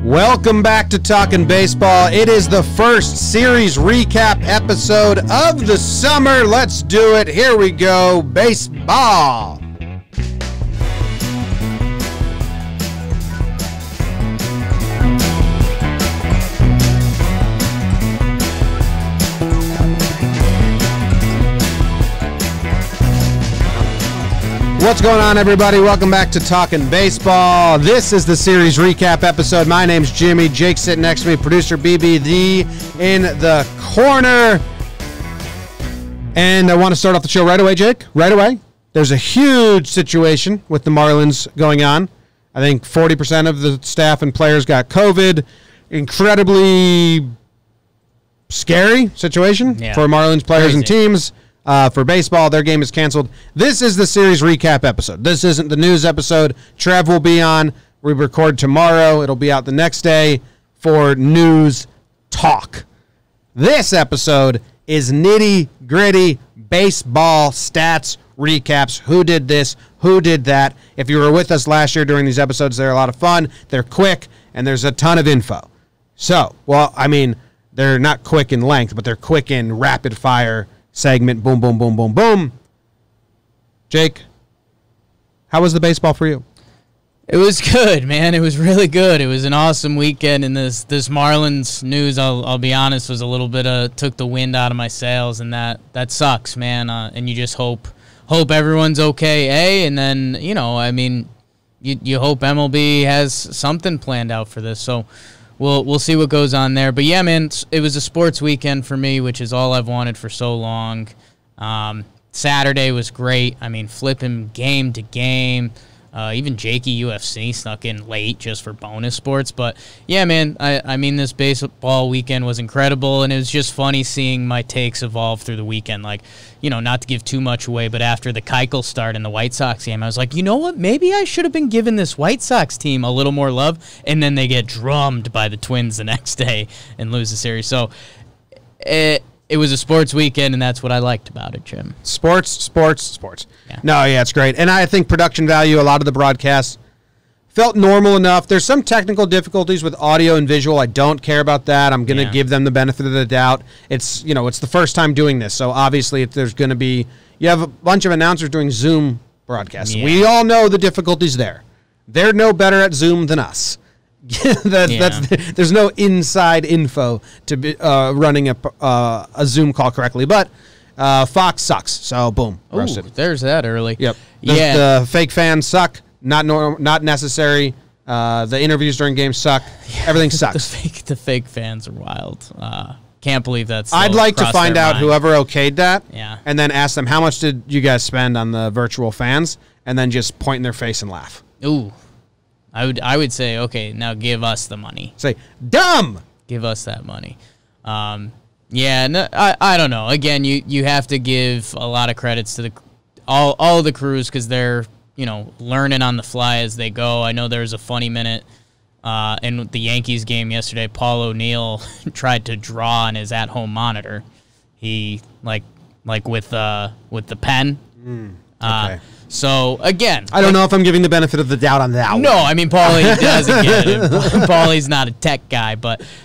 Welcome back to Talkin' Baseball. It is the first series recap episode of the summer. Let's do it. Here we go. Baseball. What's going on, everybody? Welcome back to Talkin' Baseball. This is the series recap episode. My name's Jimmy. Jake's sitting next to me. Producer BBD in the corner. And I want to start off the show right away, Jake. Right away. There's a huge situation with the Marlins going on. I think 40% of the staff and players got COVID. Incredibly scary situation for Marlins players and teams. For baseball, their game is canceled. This is the series recap episode. This isn't the news episode. Trev will be on. We record tomorrow. It'll be out the next day for news talk. This episode is nitty-gritty baseball stats recaps. Who did this? Who did that? If you were with us last year during these episodes, they're a lot of fun. They're quick, and there's a ton of info. So, well, I mean, they're not quick in length, but they're quick in rapid fire segment. Boom, boom, boom, boom, boom. Jake, how was the baseball for you? It was good, man. It was really good. It was an awesome weekend, and this Marlins news, I'll be honest, was a little bit took the wind out of my sails, and that sucks, man. And you just hope everyone's okay, and then, you know, I mean, you hope MLB has something planned out for this. So We'll see what goes on there. But, yeah, man, it was a sports weekend for me, which is all I've wanted for so long. Saturday was great. I mean, flipping game to game. Even Jakey UFC snuck in late just for bonus sports. But, yeah, man, I mean, this baseball weekend was incredible, and it was just funny seeing my takes evolve through the weekend. Like, you know, not to give too much away, but after the Keuchel start in the White Sox game, I was like, you know what? Maybe I should have been giving this White Sox team a little more love, and then they get drummed by the Twins the next day and lose the series. So it was a sports weekend, and that's what I liked about it, Jim. Sports. Yeah. No, yeah, it's great. And I think production value, a lot of the broadcasts felt normal enough. There's some technical difficulties with audio and visual. I don't care about that. I'm going to give them the benefit of the doubt. It's, you know, it's the first time doing this, so obviously there's going to be, you have a bunch of announcers doing Zoom broadcasts. Yeah. We all know the difficulties there. They're no better at Zoom than us. There's no inside info to be running a Zoom call correctly, but Fox sucks. So boom, roasted. There's that early. Yep. The fake fans suck. Not necessary. The interviews during games suck. Everything sucks. The fake fans are wild. Can't believe that's. I'd like to find out whoever okayed that. Yeah. And then ask them, how much did you guys spend on the virtual fans? And then just point in their face and laugh. Ooh. I would say, okay, now give us the money. Say, dumb! Give us that money. Yeah, no, I don't know. Again, you have to give a lot of credits to all the crews because they're, you know, learning on the fly as they go. I know there was a funny minute in the Yankees game yesterday. Paul O'Neill tried to draw on his at-home monitor. He, like with the pen. Okay. So, again, I don't know if I'm giving the benefit of the doubt on that one. No, I mean, Paulie doesn't get it. Paulie's not a tech guy.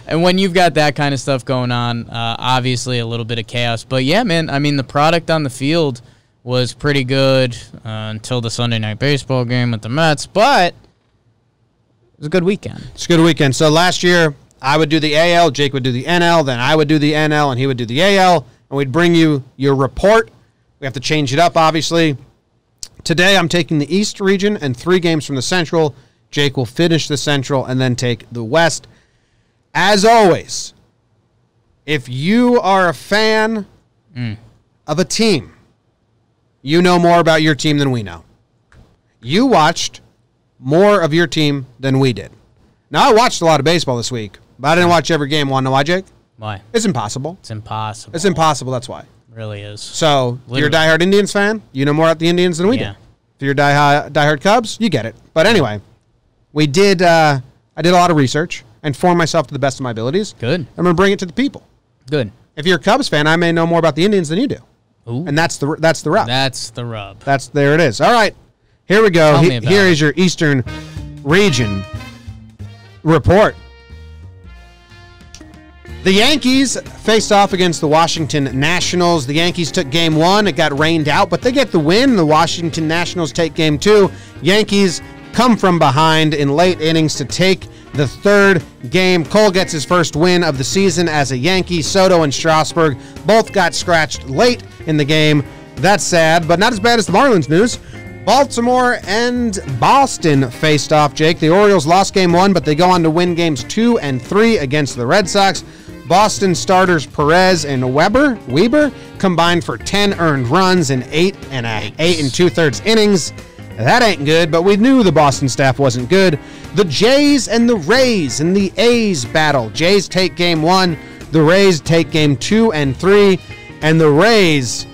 And when you've got that kind of stuff going on, obviously a little bit of chaos. But, yeah, man, I mean, the product on the field was pretty good until the Sunday Night Baseball game with the Mets. But it was a good weekend. It's a good weekend. So, last year, I would do the AL, Jake would do the NL, then I would do the NL, and he would do the AL, and we'd bring you your report. We have to change it up, obviously. Today, I'm taking the East region and 3 games from the Central. Jake will finish the Central and then take the West. As always, if you are a fan of a team, you know more about your team than we know. You watched more of your team than we did. Now, I watched a lot of baseball this week, but I didn't watch every game. Want to know why, Jake? Why? It's impossible. It's impossible. It's impossible, that's why. Really is. So, if you're a diehard Indians fan, you know more about the Indians than we do. If you're a diehard Cubs, you get it. But anyway, I did a lot of research and formed myself to the best of my abilities. Good. I'm going to bring it to the people. Good. If you're a Cubs fan, I may know more about the Indians than you do. Ooh. And that's the rub. That's the rub. There it is. All right. Here we go. Here is your Eastern region report. The Yankees faced off against the Washington Nationals. The Yankees took game 1. It got rained out, but they get the win. The Washington Nationals take game 2. Yankees come from behind in late innings to take the third game. Cole gets his first win of the season as a Yankee. Soto and Strasburg both got scratched late in the game. That's sad, but not as bad as the Marlins news. Baltimore and Boston faced off, Jake. The Orioles lost game 1, but they go on to win games 2 and 3 against the Red Sox. Boston starters Perez and Weber combined for 10 earned runs in 8 and 2/3 innings. That ain't good, but we knew the Boston staff wasn't good. The Jays and the Rays in the A's battle. Jays take game 1, the Rays take game 2 and 3, and the Rays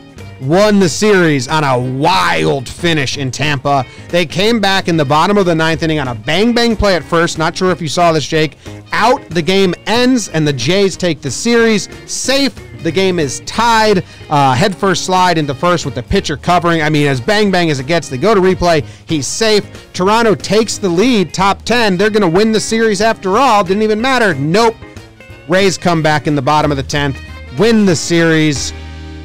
won the series on a wild finish in Tampa. They came back in the bottom of the 9th inning on a bang-bang play at first. Not sure if you saw this, Jake. Out, the game ends, and the Jays take the series. Safe, the game is tied. Head first slide into first with the pitcher covering. I mean, as bang-bang as it gets, they go to replay. He's safe. Toronto takes the lead, top 10. They're going to win the series after all. Didn't even matter. Nope. Rays come back in the bottom of the 10th, win the series,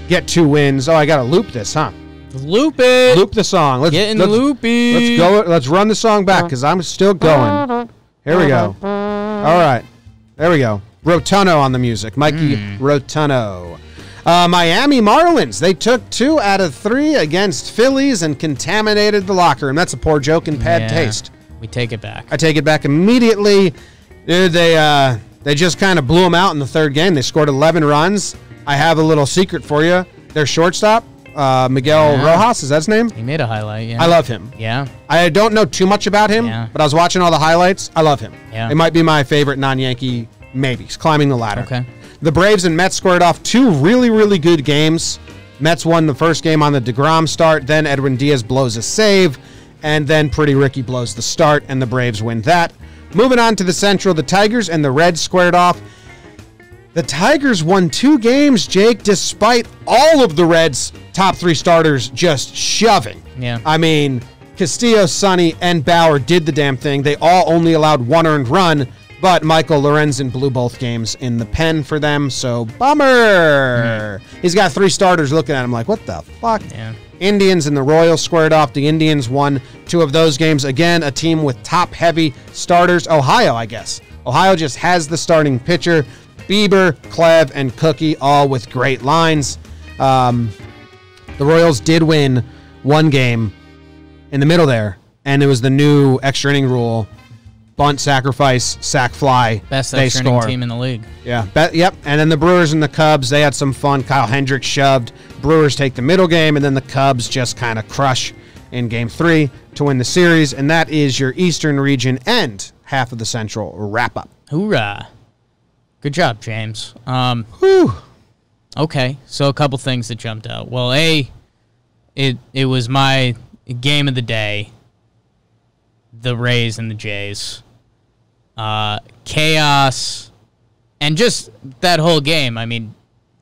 get 2 wins. Oh, I got to loop this, huh? Loop it. Loop the song. Getting loopy. Let's go. Let's run the song back because I'm still going. Here we go. All right. There we go. Rotuno on the music. Mikey Rotuno. Miami Marlins. They took 2 out of 3 against Phillies and contaminated the locker room. That's a poor joke and bad taste. We take it back. I take it back immediately. Dude, they just kind of blew them out in the third game. They scored 11 runs. I have a little secret for you. Their shortstop, Miguel Rojas, is that his name? He made a highlight, yeah. I love him. Yeah. I don't know too much about him, but I was watching all the highlights. I love him. Yeah. It might be my favorite non-Yankee, maybe. He's climbing the ladder. Okay. The Braves and Mets squared off 2 really, really good games. Mets won the first game on the DeGrom start, then Edwin Diaz blows a save, and then Pretty Ricky blows the start, and the Braves win that. Moving on to the Central, the Tigers and the Reds squared off. The Tigers won 2 games, Jake, despite all of the Reds' top 3 starters just shoving. Yeah. I mean, Castillo, Sonny, and Bauer did the damn thing. They all only allowed 1 earned run, but Michael Lorenzen blew both games in the pen for them, so bummer. He's got 3 starters looking at him like, what the fuck? Yeah. Indians and the Royals squared off. The Indians won 2 of those games. Again, a team with top-heavy starters. Ohio, I guess. Ohio just has the starting pitcher. Bieber, Clev, and Cookie, all with great lines. The Royals did win 1 game in the middle there, and it was the new extra inning rule. Bunt, sacrifice, sac fly. Best they extra score. inning team in the league. Yeah. Yep. And then the Brewers and the Cubs, they had some fun. Kyle Hendricks shoved. Brewers take the middle game, and then the Cubs just kind of crush in Game 3 to win the series. And that is your Eastern region and half of the Central wrap-up. Hoorah. Good job, James. Whew. Okay, so a couple things that jumped out. Well, it was my game of the day, the Rays and the Jays. Chaos, and just that whole game. I mean,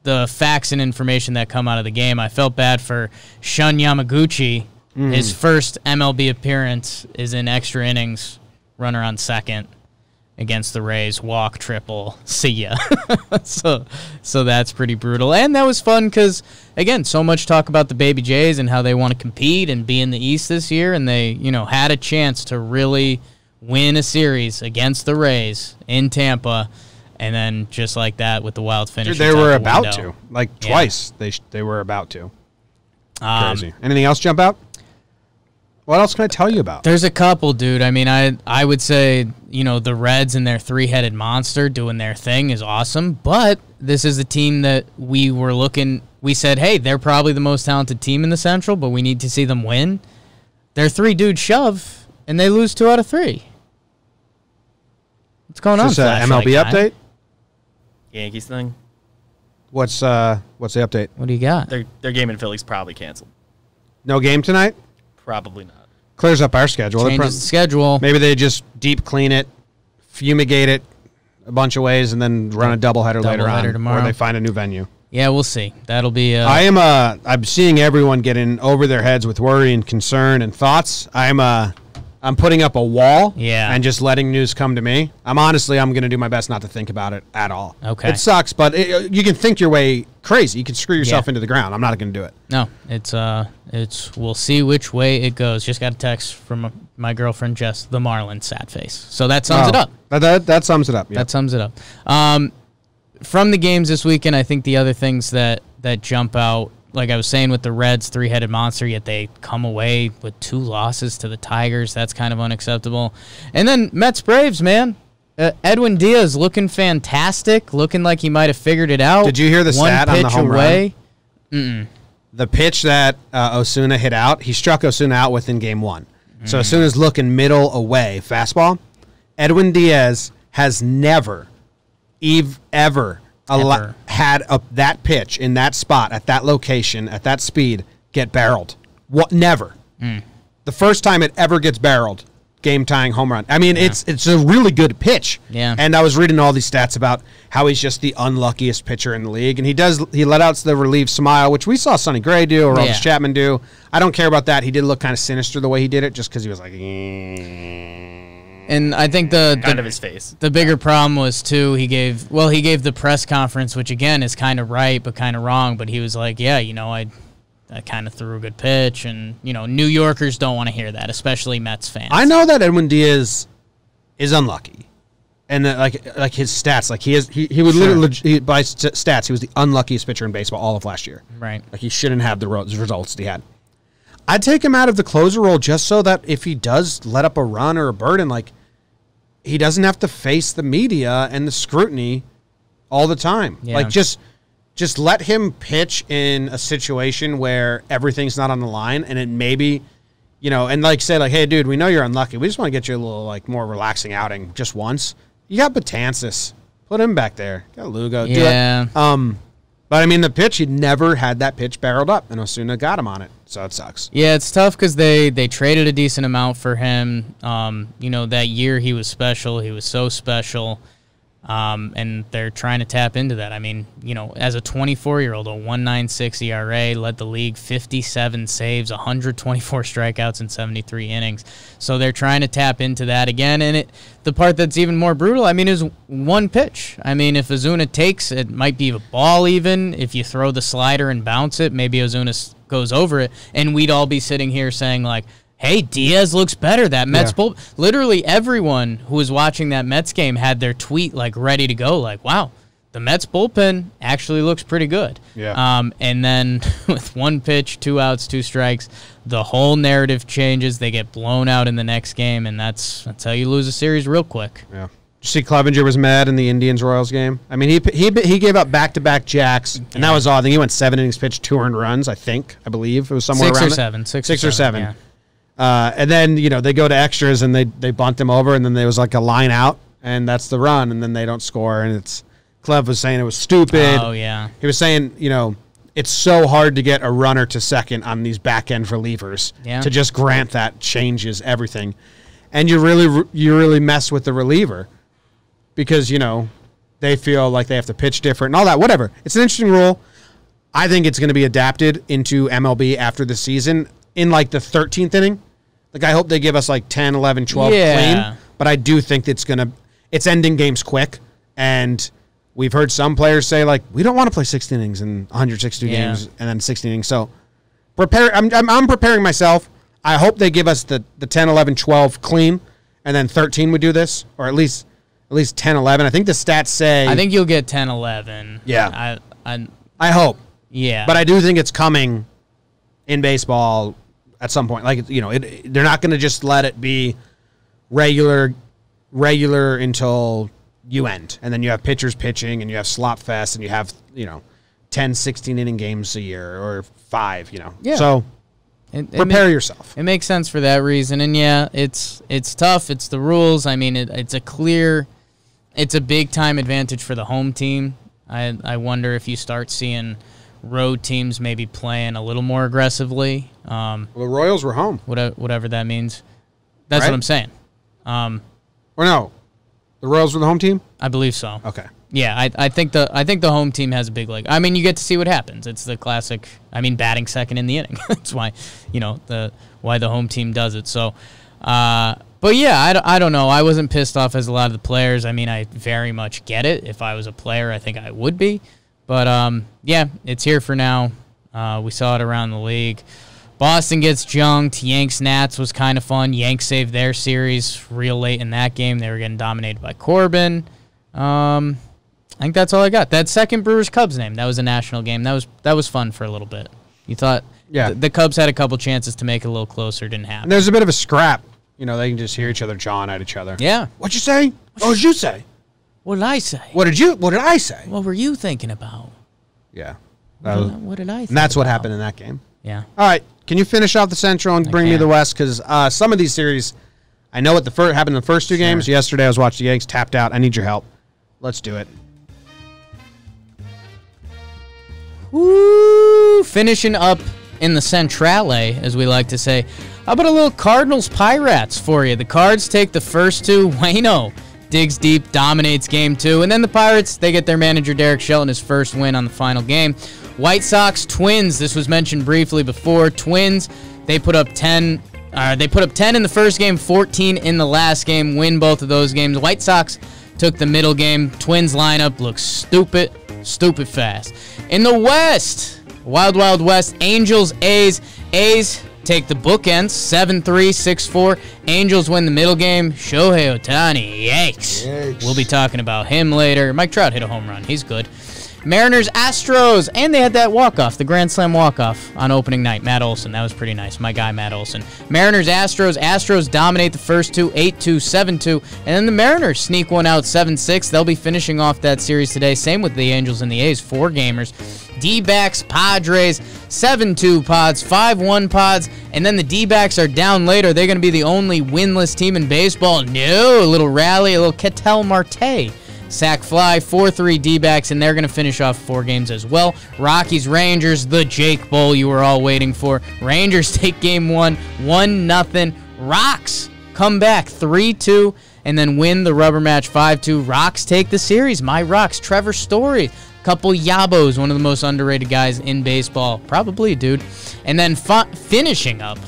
the facts and information that come out of the game. I felt bad for Shun Yamaguchi. His first MLB appearance is in extra innings, runner on second against the Rays, walk, triple, see ya. So that's pretty brutal. And that was fun because, again, so much talk about the Baby Jays and how they want to compete and be in the East this year, and they, had a chance to really win a series against the Rays in Tampa, and then just like that with the wild finish. Dude, they were about to. Like, twice they were about to. Crazy. Anything else jump out? What else can I tell you about? There's a couple, dude. I mean, I would say, the Reds and their 3-headed monster doing their thing is awesome, but this is a team that we said, hey, they're probably the most talented team in the Central, but we need to see them win. They're 3-dude shove, and they lose 2 out of 3. What's going on? Is this an MLB update? Yankees thing. What's the update? What do you got? Their game in Philly's probably canceled. No game tonight? Probably not. Clears up our schedule. Changes the schedule. Maybe they just deep clean it, fumigate it a bunch of ways, and then run a doubleheader later on, tomorrow. or they find a new venue. Yeah, we'll see. That'll be. I'm seeing everyone getting over their heads with worry and concern and thoughts. I'm I'm putting up a wall Yeah. and just letting news come to me. I'm going to do my best not to think about it at all. Okay. It sucks, but you can think your way crazy. You can screw yourself into the ground. I'm not going to do it. No, it's we'll see which way it goes. Just got a text from my girlfriend Jess, the Marlins sad face. So that sums it up. That sums it up. Yeah. That sums it up. From the games this weekend, I think the other things that jump out, like I was saying with the Reds, three-headed monster, yet they come away with 2 losses to the Tigers. That's kind of unacceptable. And then Mets-Braves, man. Edwin Diaz looking fantastic, looking like he might have figured it out. Did you hear the stat on the home run? The pitch that Osuna hit out, he struck Osuna out within game 1. So Osuna's looking middle away, fastball. Edwin Diaz has never, ever had that pitch in that spot, at that location, at that speed, get barreled. What? Never. The first time it ever gets barreled, game-tying home run. I mean, it's a really good pitch. Yeah. And I was reading all these stats about how he's just the unluckiest pitcher in the league, and he let out the relieved smile, which we saw Sonny Gray do or Elvis Chapman do. I don't care about that. He did look kind of sinister the way he did it, just because he was like. And I think the kind of his face. The bigger problem was too he gave the press conference, which again is kind of right but kind of wrong. But he was like, yeah, I kind of threw a good pitch, and New Yorkers don't want to hear that, especially Mets fans. I know that Edwin Diaz is unlucky, and like his stats, like he would literally by stats he was the unluckiest pitcher in baseball all of last year. Right. Like he shouldn't have the results that he had. I'd take him out of the closer role just so that if he does let up a run or a burden, like he doesn't have to face the media and the scrutiny all the time. Yeah. Like just let him pitch in a situation where everything's not on the line, and it maybe, and like say like, hey dude, we know you're unlucky. We just want to get you a little like more relaxing outing just once. You got Betances. Put him back there. Got Lugo. Yeah. Do it. But I mean the pitch, he never had that pitch barreled up, and Osuna got him on it. So it sucks. Yeah, it's tough because they traded a decent amount for him. That year he was special. He was so special. And they're trying to tap into that. I mean, as a 24-year-old, a 1.96 ERA, led the league 57 saves, 124 strikeouts in 73 innings. So they're trying to tap into that again. And the part that's even more brutal, I mean, is one pitch. I mean, if Ozuna takes it, might be a ball even. If you throw the slider and bounce it, maybe Ozuna goes over it, and we'd all be sitting here saying like, hey, Diaz looks better. That Mets bullpen. Literally everyone who was watching that Mets game had their tweet like ready to go. Like, wow, the Mets bullpen actually looks pretty good. Yeah. And then with one pitch, 2 outs, 2 strikes, the whole narrative changes. They get blown out in the next game, and that's how you lose a series real quick. Yeah. Did you see Clevenger was mad in the Indians-Royals game? I mean, he gave up back-to-back jacks, and that was all. I think he went 7 innings pitched, 2 earned runs, I believe. It was somewhere around 6 or 7. Yeah. Yeah. And then, they go to extras, and they bunt him over, and then there was like a line out, and that's the run, and then they don't score, and Clev was saying it was stupid. Oh, yeah. He was saying, it's so hard to get a runner to second on these back-end relievers. Yeah. To just grant that changes everything. And you really mess with the reliever because, they feel like they have to pitch different and all that, whatever. It's an interesting rule. I think it's going to be adapted into MLB after the season in like the 13th inning. Like I hope they give us like 10, 11, 12 clean, but I do think it's ending games quick. And we've heard some players say like, we don't want to play 60 innings and 162 games and then 60 innings. So I'm preparing myself. I hope they give us the 10, 11, 12 clean, and then 13 would do this, or at least 10, 11. I think the stats say. I think you'll get 10, 11. Yeah. I hope. Yeah. But I do think it's coming in baseball at some point. Like, they're not going to just let it be regular until you end. And then you have pitchers pitching, and you have slop fest, and you have, 10, 16 inning games a year, or 5, Yeah. So prepare yourself. It makes sense for that reason. And yeah, it's tough. It's the rules. I mean, it's a big time advantage for the home team. I wonder if you start seeing road teams maybe playing a little more aggressively. Well, the Royals were home. Whatever that means. That's Right? what I'm saying. Or no, the Royals were the home team? I believe so. Okay. Yeah, I think the home team has a big leg. I mean, you get to see what happens. It's the classic. Batting second in the inning. That's why, why the home team does it. So, But yeah, I don't know. I wasn't pissed off as a lot of the players. I mean, I very much get it. If I was a player, I think I would be. But yeah, it's here for now. We saw it around the league. Boston gets junked. Yanks-Nats was kind of fun. Yanks saved their series real late in that game. They were getting dominated by Corbin. I think that's all I got. That second Brewers-Cubs name, that was a national game. That was fun for a little bit. You thought the Cubs had a couple chances to make it a little closer. Didn't happen. And there's a bit of a scrap. You know, they can just hear each other jawing at each other. Yeah. What'd you say? What did you say? What did I say? What did I say? What were you thinking about? Yeah. What did I think And that's what about? happened in that game. Yeah. All right. Can you finish off the Central and bring me can. the West? Because some of these series, I know what happened in the first two games. Yesterday I was watching the Yanks tapped out. I need your help. Let's do it. Woo! Finishing up in the Centrale, as we like to say. How about a little Cardinals-Pirates for you? The Cards take the first two. Waino digs deep, dominates game two. And then the Pirates, they get their manager Derek Shelton his first win on the final game. White Sox-Twins, this was mentioned briefly before. Twins, they put up 10 in the first game, 14 in the last game, win both of those games. White Sox took the middle game. Twins lineup looks stupid fast. In the West, Wild Wild West, Angels, A's. A's take the bookends, 7-3, 6-4. Angels win the middle game. Shohei Ohtani, yikes. We'll be talking about him later. Mike Trout hit a home run. He's good. Mariners, Astros, and they had that walk-off, the Grand Slam walk-off on opening night. Matt Olson, that was pretty nice. My guy, Matt Olson. Mariners, Astros. Astros dominate the first two, 8-2, 7-2. And then the Mariners sneak one out, 7-6. They'll be finishing off that series today. Same with the Angels and the A's, 4 gamers. D-backs, Padres, 7-2 pods, 5-1 pods. And then the D-backs are down later. They're going to be the only winless team in baseball. No, a little rally, a little Ketel Marte. Sack fly, 4-3 D-backs, and they're going to finish off 4 games as well. Rockies, Rangers, the Jake Bowl you were all waiting for. Rangers take game 1, 1-0. Rocks come back 3-2 and then win the rubber match 5-2. Rocks take the series. My Rocks, Trevor Story. Couple Yabos, one of the most underrated guys in baseball. Probably, dude. And then finishing up.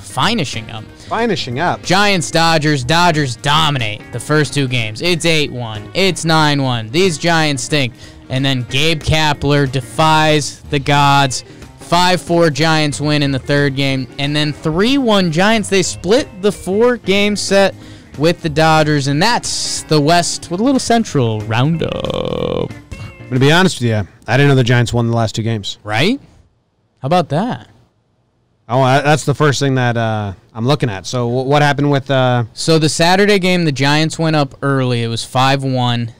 Giants, Dodgers. Dodgers dominate the first 2 games. It's 8-1. It's 9-1. These Giants stink. And then Gabe Kapler defies the gods. 5-4 Giants win in the third game. And then 3-1 Giants. They split the 4-game set with the Dodgers. And that's the West with a little Central roundup. I'm going to be honest with you. I didn't know the Giants won the last 2 games. Right? How about that? Oh, that's the first thing that I'm looking at. So what happened with... So the Saturday game, the Giants went up early. It was 5-1.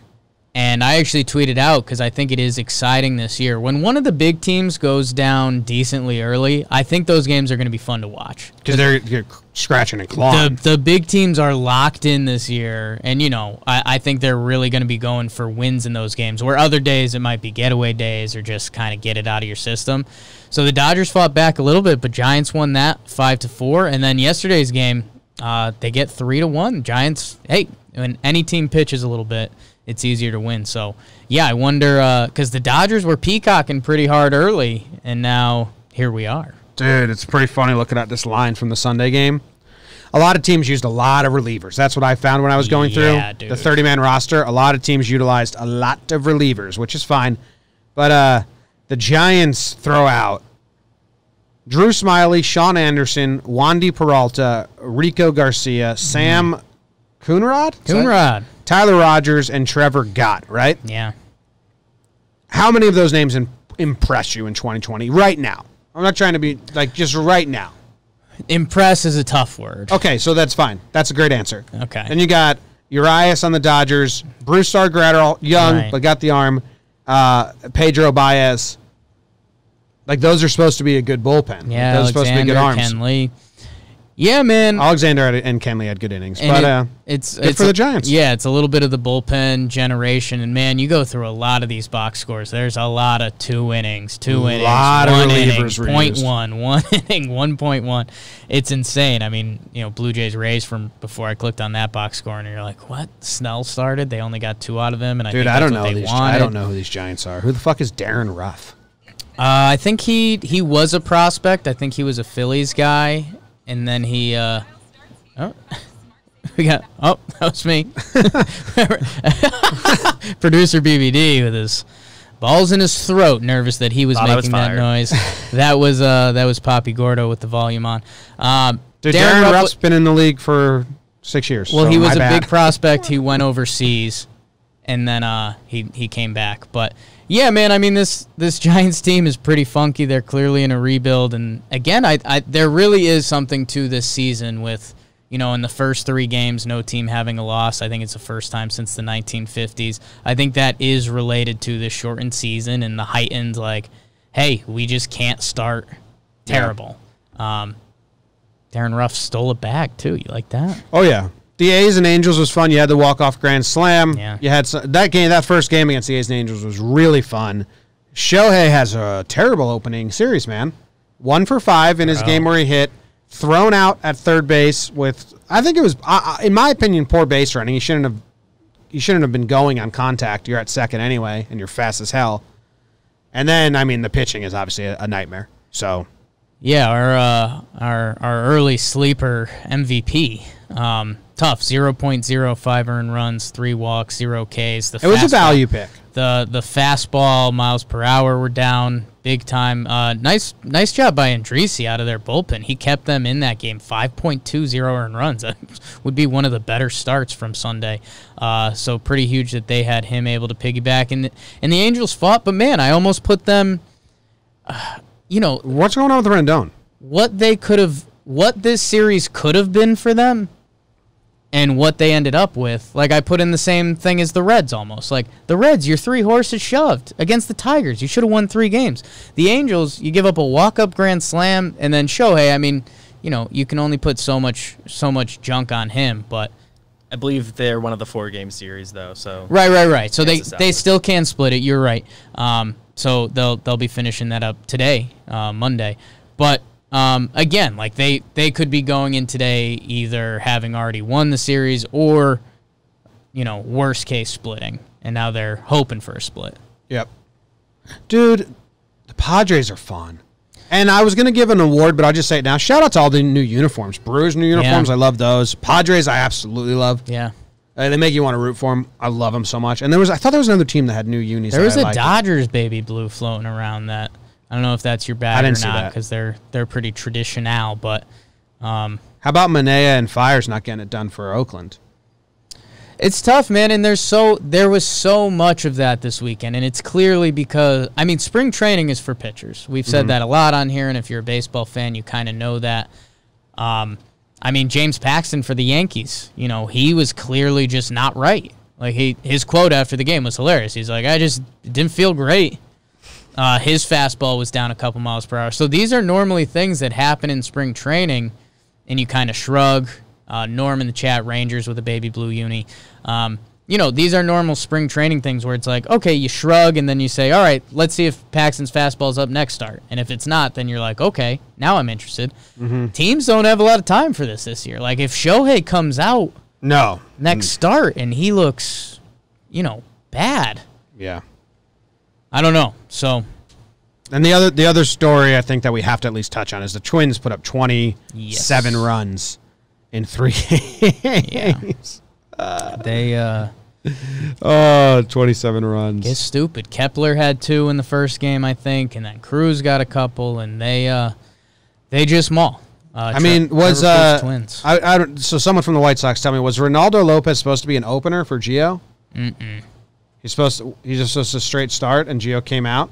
And I actually tweeted out because I think it is exciting this year. When one of the big teams goes down decently early, I think those games are going to be fun to watch. Because they're scratching and clawing. The big teams are locked in this year. And, you know, I think they're really going to be going for wins in those games, where other days it might be getaway days or just kind of get it out of your system. So the Dodgers fought back a little bit, but Giants won that 5-4. And then yesterday's game, they get 3-1. Giants, hey, when any team pitches a little bit, it's easier to win. So, yeah, I wonder, because the Dodgers were peacocking pretty hard early, and now here we are. Dude, it's pretty funny looking at this line from the Sunday game. A lot of teams used a lot of relievers. That's what I found when I was going through dude. the 30-man roster. A lot of teams utilized a lot of relievers, which is fine. But the Giants throw out Drew Smyly, Sean Anderson, Wandy Peralta, Rico Garcia, Sam Coonrod? Tyler Rogers, and Trevor Gott, right? Yeah. How many of those names impress you in 2020 right now? I'm not trying to be, like, just right now. Impress is a tough word. Okay, so that's fine. That's a great answer. Okay. Then you got Urias on the Dodgers, Bruce Gratterall, young, Right. but got the arm, Pedro Baez. Like, those are supposed to be a good bullpen. Yeah, those are supposed to be good arms. Kenley. Yeah, man. Alexander and Kenley had good innings, And but it's for the Giants. Yeah, it's a little bit of the bullpen generation, and man, you go through a lot of these box scores. There's a lot of 2 innings, 1 inning, 1 inning, 1.1. It's insane. I mean, you know, Blue Jays Rays from before I clicked on that box score, and you're like, what? Snell started. They only got 2 out of him, and Dude, I don't think know I don't know who these Giants are. Who the fuck is Darren Ruff? I think he was a prospect. I think he was a Phillies guy, and then he. We got, oh, that was me. Producer BBD with his balls in his throat, nervous that he was making that noise. That was Poppy Gordo with the volume on. Dude, Darren Ruff's been in the league for 6 years. Well, so he was a big prospect. He went overseas, and then he came back. But yeah, man, I mean this Giants team is pretty funky. They're clearly in a rebuild, and again, I there really is something to this season with, in the first 3 games, no team having a loss. I think it's the first time since the 1950s. I think that is related to this shortened season and the heightened, hey, we just can't start terrible. Yeah. Darren Ruff stole a bag, too. You like that? Oh, yeah. The A's and Angels was fun. You had the walk-off grand slam. Yeah. You had that first game against the A's and Angels was really fun. Shohei has a terrible opening series, man. 1 for 5 in his game where he hit. Thrown out at third base with, I think it was, in my opinion, poor base running. He shouldn't have been going on contact. You're at second anyway, and you're fast as hell. And then, I mean, the pitching is obviously a nightmare. So, yeah, our early sleeper MVP, tough, 0.05 earned runs, 3 walks, 0 Ks. It was a value pick. The fastball miles per hour were down big time. Nice job by Andrisi out of their bullpen. He kept them in that game. 5.20 earned runs. That would be one of the better starts from Sunday. So pretty huge that they had him able to piggyback. And the Angels fought, but man, I almost put them. What's going on with Rendon? What this series could have been for them. And what they ended up with, I put in the same thing as the Reds almost. The Reds, you're 3 horses shoved against the Tigers. You should have won 3 games. The Angels, you give up a walk-up grand slam, and then Shohei, I mean, you can only put so much junk on him, but... I believe they're one of the 4-game series, though, so... Right. So they still can split it, you're right. So they'll be finishing that up today, Monday. But... again, they could be going in today either having already won the series or, worst case splitting, and now they're hoping for a split. Yep. Dude, the Padres are fun. And I was going to give an award, but I'll just say it now. Shout out to all the new uniforms. Brewers' new uniforms, yeah. I love those. Padres, I absolutely love. Yeah. They make you want to root for them. I love them so much. And I thought there was another team that had new unis. There was a Dodgers baby blue floating around that. I don't know if that's your bag or not because they're pretty traditional, but how about Manea and Fires not getting it done for Oakland? It's tough, man, and there was so much of that this weekend, and it's clearly because spring training is for pitchers. We've said that a lot on here, and if you're a baseball fan, you kind of know that. James Paxton for the Yankees, he was clearly just not right. His quote after the game was hilarious. He's like, I just didn't feel great. His fastball was down a couple miles per hour. So these are normally things that happen in spring training, and you kind of shrug. Norm in the chat, Rangers with a baby blue uni. These are normal spring training things where it's okay, you shrug, and then you say, all right, let's see if Paxton's fastball's up next start. And if it's not, then you're like, okay, now I'm interested. Mm-hmm. Teams don't have a lot of time for this year. If Shohei comes out next start and he looks, bad. Yeah. I don't know. So, and the other story I think that we have to at least touch on is the Twins put up 27 runs in 3 games. Yeah. 27 runs. It's stupid. Kepler had 2 in the first game, I think, and then Cruz got a couple, and they just maul. Twins. So someone from the White Sox tell me, was Ronaldo Lopez supposed to be an opener for Gio? Mm-mm. He's just supposed to straight start, and Gio came out?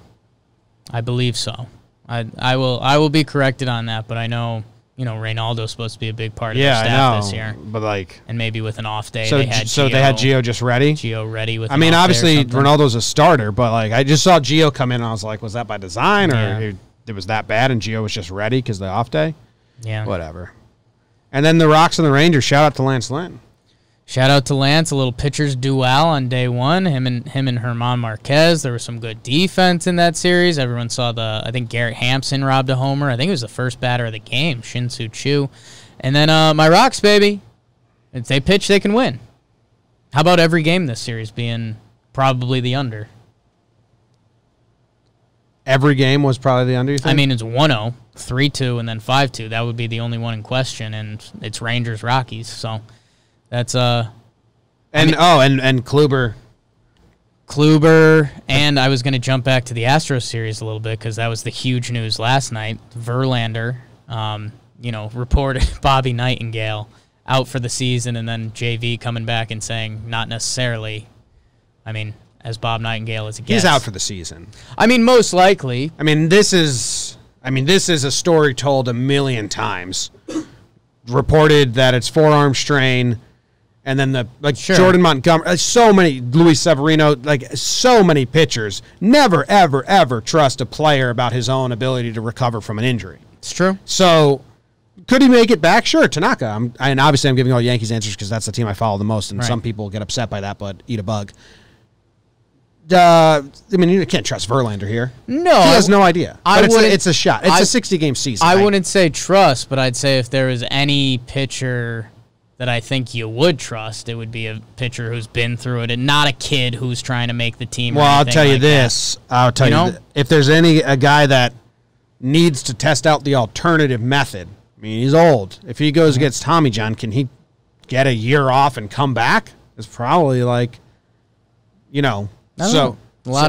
I believe so. I will be corrected on that, but I know Reynaldo's supposed to be a big part of their staff this year. But and maybe with an off day, they had Gio just ready. Gio ready with. Obviously Ronaldo's a starter, but I just saw Gio come in, and I was like, was that by design or it was that bad, and Gio was just ready because the off day? Yeah, whatever. And then the Rocks and the Rangers. Shout out to Lance Lynn. Shout out to Lance, a little pitcher's duel on day one. Him and Herman Marquez. There was some good defense in that series. Everyone saw I think Garrett Hampson robbed a homer. I think it was the first batter of the game, Shin-Soo Choo. And then my Rocks, baby. If they pitch, they can win. How about every game this series being probably the under? Every game was probably the under, you think? It's 1-0, 3-2, and then 5-2. That would be the only one in question, and it's Rangers-Rockies, so... That's and Kluber. Kluber, and I was going to jump back to the Astros series a little bit because that was the huge news last night. Verlander, reported Bobby Nightingale out for the season, and then JV coming back and saying not necessarily. I mean, as Bob Nightingale as it gets. He's out for the season. I mean, most likely. This is a story told a million times. Reported that it's forearm strain, and then Jordan Montgomery, so many, Luis Severino, so many pitchers never, ever, ever trust a player about his own ability to recover from an injury. It's true. So, could he make it back? Sure, Tanaka. And obviously I'm giving all Yankees answers because that's the team I follow the most, and some people get upset by that, but eat a bug. You can't trust Verlander here. No. He has no idea. It's a shot. It's a 60-game season. I wouldn't say trust, but I'd say if there was any pitcher that I think you would trust, it would be a pitcher who's been through it and not a kid who's trying to make the team. Well, I'll tell you this. I'll tell you if there's a guy that needs to test out the alternative method, he's old. If he goes against Tommy John, can he get a year off and come back? It's probably a lot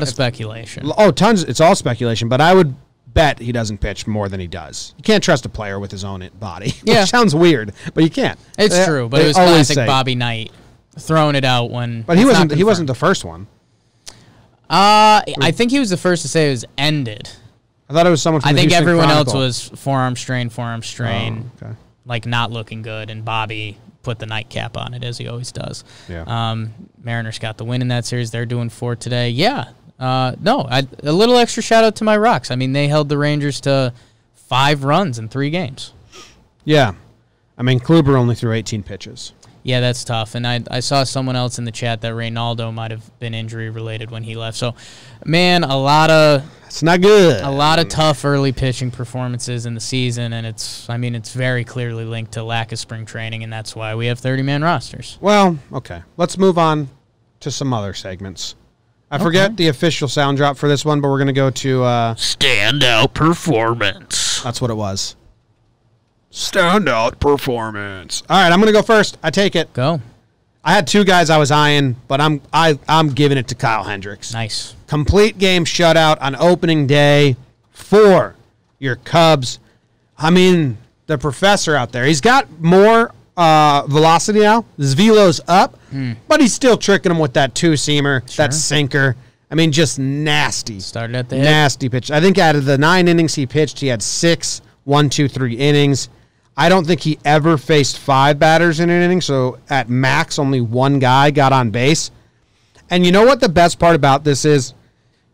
of speculation. Oh, tons. It's all speculation, but I would bet he doesn't pitch more than he does. You can't trust a player with his own body. Yeah. Which sounds weird, but you can't. It's true, but it was classic Bobby Knight throwing it out when. But he wasn't the first one. I think he was the first to say it was ended. I thought it was someone from the Houston everyone Chronicle. else was forearm strain, Oh, okay. not looking good, and Bobby put the nightcap on it, as he always does. Yeah. Mariners got the win in that series. They're doing 4 today. Yeah. A little extra shout-out to my Rocks. They held the Rangers to 5 runs in 3 games. Yeah. Kluber only threw 18 pitches. Yeah, that's tough. And I saw someone else in the chat that Reynaldo might have been injury-related when he left. So, man, it's not good. A lot of tough early pitching performances in the season, and it's very clearly linked to lack of spring training, and that's why we have 30-man rosters. Well, okay. Let's move on to some other segments. I forget the official sound drop for this one, but we're going to go to standout performance. That's what it was. Standout performance. All right, I'm going to go first. I take it. Go. I had 2 guys I was eyeing, but I'm giving it to Kyle Hendricks. Nice. Complete game shutout on opening day for your Cubs. The professor out there, he's got more velocity now. His velo's up, but he's still tricking him with that 2-seamer, that sinker. Just nasty. Started at the hip. Nasty pitch. I think out of the 9 innings he pitched, he had 6 1-2-3 innings. I don't think he ever faced 5 batters in an inning, so at max, only 1 guy got on base. And you know what the best part about this is?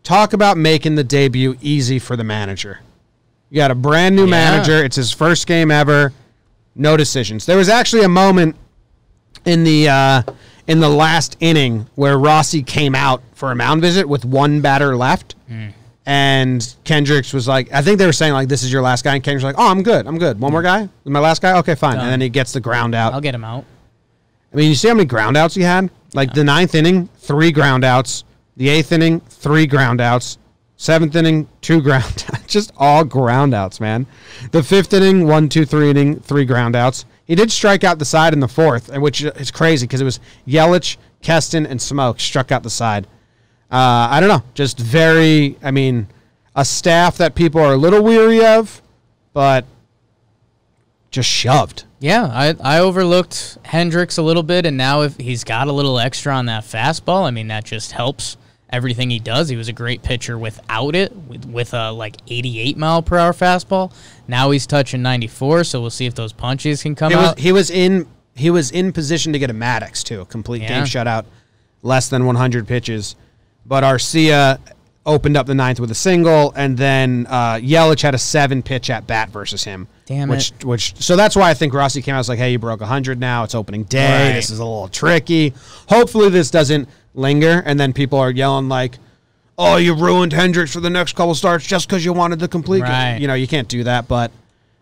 Talk about making the debut easy for the manager. You got a brand new manager. It's his first game ever. No decisions. There was actually a moment in the last inning where Rossi came out for a mound visit with 1 batter left. And Kendricks was like, I think they were saying, this is your last guy. And Kendricks was like, oh, I'm good. One more guy? My last guy? Okay, fine. Done. And then he gets the ground out. I'll get him out. You see how many ground outs he had? The 9th inning, 3 ground outs. The 8th inning, 3 ground outs. 7th inning, 2 ground outs. Just all ground outs, man. The 5th inning, 1, 2, 3 inning, 3 ground outs. He did strike out the side in the 4th, which is crazy because it was Yelich, Keston, and Smoke struck out the side. I don't know. Just very, a staff that people are a little weary of, but just shoved. Yeah, I overlooked Hendricks a little bit, and now if he's got a little extra on that fastball, that just helps everything he does. He was a great pitcher without it, with a 88-mile-per-hour fastball. Now he's touching 94, so we'll see if those punches can come out. He was in position to get a Maddox, too, a complete game shutout, less than 100 pitches. But Arcia opened up the 9th with a single, and then Yelich had a 7-pitch at bat versus him. Damn it. So that's why I think Rossi came out and was like, hey, you broke 100 now. It's opening day. Right. This is a little tricky. Hopefully this doesn't linger, and then people are yelling oh, you ruined Hendricks for the next couple starts just because you wanted the complete game. You can't do that, but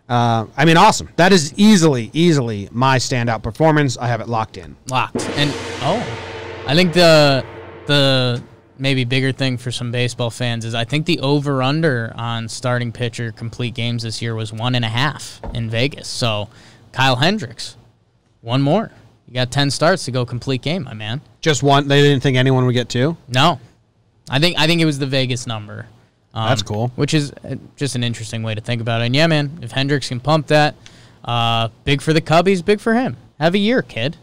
awesome. That is easily my standout performance. I have it locked in. And I think the maybe bigger thing for some baseball fans is I think the over-under on starting pitcher complete games this year was 1.5 in Vegas. So Kyle Hendricks, 1 more. You got 10 starts to go complete game, my man. Just one. They didn't think anyone would get 2? No. I think it was the Vegas number. That's cool. Which is just an interesting way to think about it. And, yeah, man, if Hendricks can pump that, big for the Cubbies, big for him. Have a year, kid.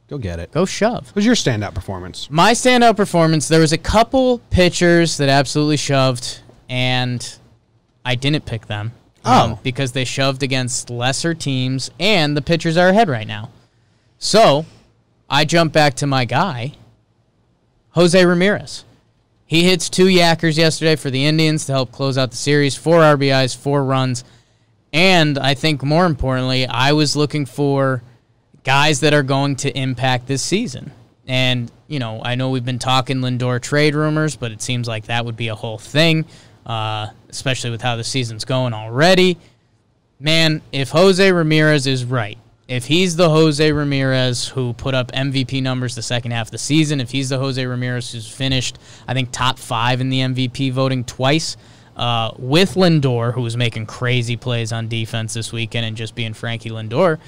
Go get it. Go shove. What was your standout performance? My standout performance, there was a couple pitchers that absolutely shoved, and I didn't pick them. Because they shoved against lesser teams, and the pitchers are ahead right now. So I jump back to my guy, Jose Ramirez. He hits 2 yackers yesterday for the Indians to help close out the series, 4 RBIs, 4 runs. And I think more importantly, I was looking for guys that are going to impact this season. And, you know, I know we've been talking Lindor trade rumors, but it seems like that would be a whole thing, especially with how the season's going already. Man, if Jose Ramirez is right, if he's the Jose Ramirez who put up MVP numbers the second half of the season, if he's the Jose Ramirez who's finished, I think, top 5 in the MVP voting twice, with Lindor, who was making crazy plays on defense this weekend and just being Frankie Lindor,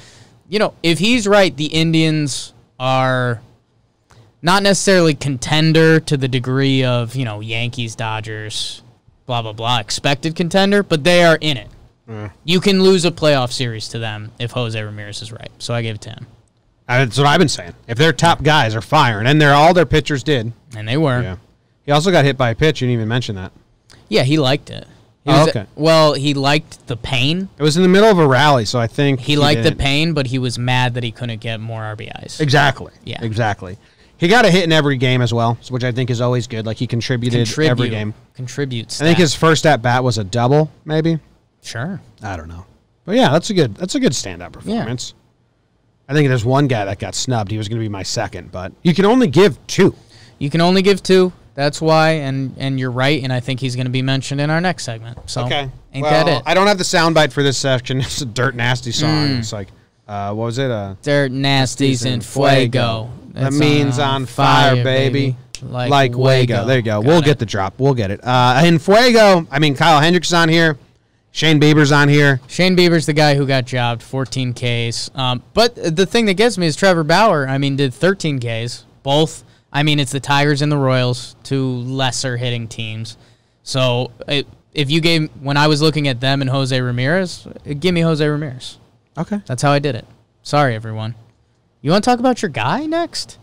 you know, if he's right, the Indians are not necessarily contender to the degree of, you know, Yankees, Dodgers, blah, blah, blah, expected contender, but they are in it. You can lose a playoff series to them if Jose Ramirez is right. So I gave it to him. That's what I've been saying. If their top guys are firing, and all their pitchers did. And they were. Yeah. He also got hit by a pitch. You didn't even mention that. Yeah, he liked it. Okay. Well, he liked the pain. It was in the middle of a rally, so I think he liked the pain, but he was mad that he couldn't get more RBIs. Exactly. Yeah. Exactly. He got a hit in every game as well, which I think is always good. Like, he contributed every game. Contributes. I think his first at-bat was a double, maybe. Sure. I don't know. But, yeah, that's a good standout performance. Yeah. I think there's one guy that got snubbed. He was going to be my second, but you can only give 2. You can only give 2. That's why, and you're right, and I think he's going to be mentioned in our next segment. So, okay. Ain't that it? I don't have the soundbite for this section. It's a Dirt Nasty song. It's like, what was it? Dirt Nasty's En Fuego. That means on fire, baby. Like Wago. There you go. We'll get the drop. We'll get it. En Fuego, I mean, Kyle Hendricks is on here. Shane Bieber's on here. Shane Bieber's the guy who got jobbed, 14 Ks. But the thing that gets me is Trevor Bauer, I mean, did 13 Ks. Both, I mean, it's the Tigers and the Royals, 2 lesser hitting teams. So if you gave, when I was looking at them and Jose Ramirez, give me Jose Ramirez. Okay. That's how I did it. Sorry, everyone. You want to talk about your guy next?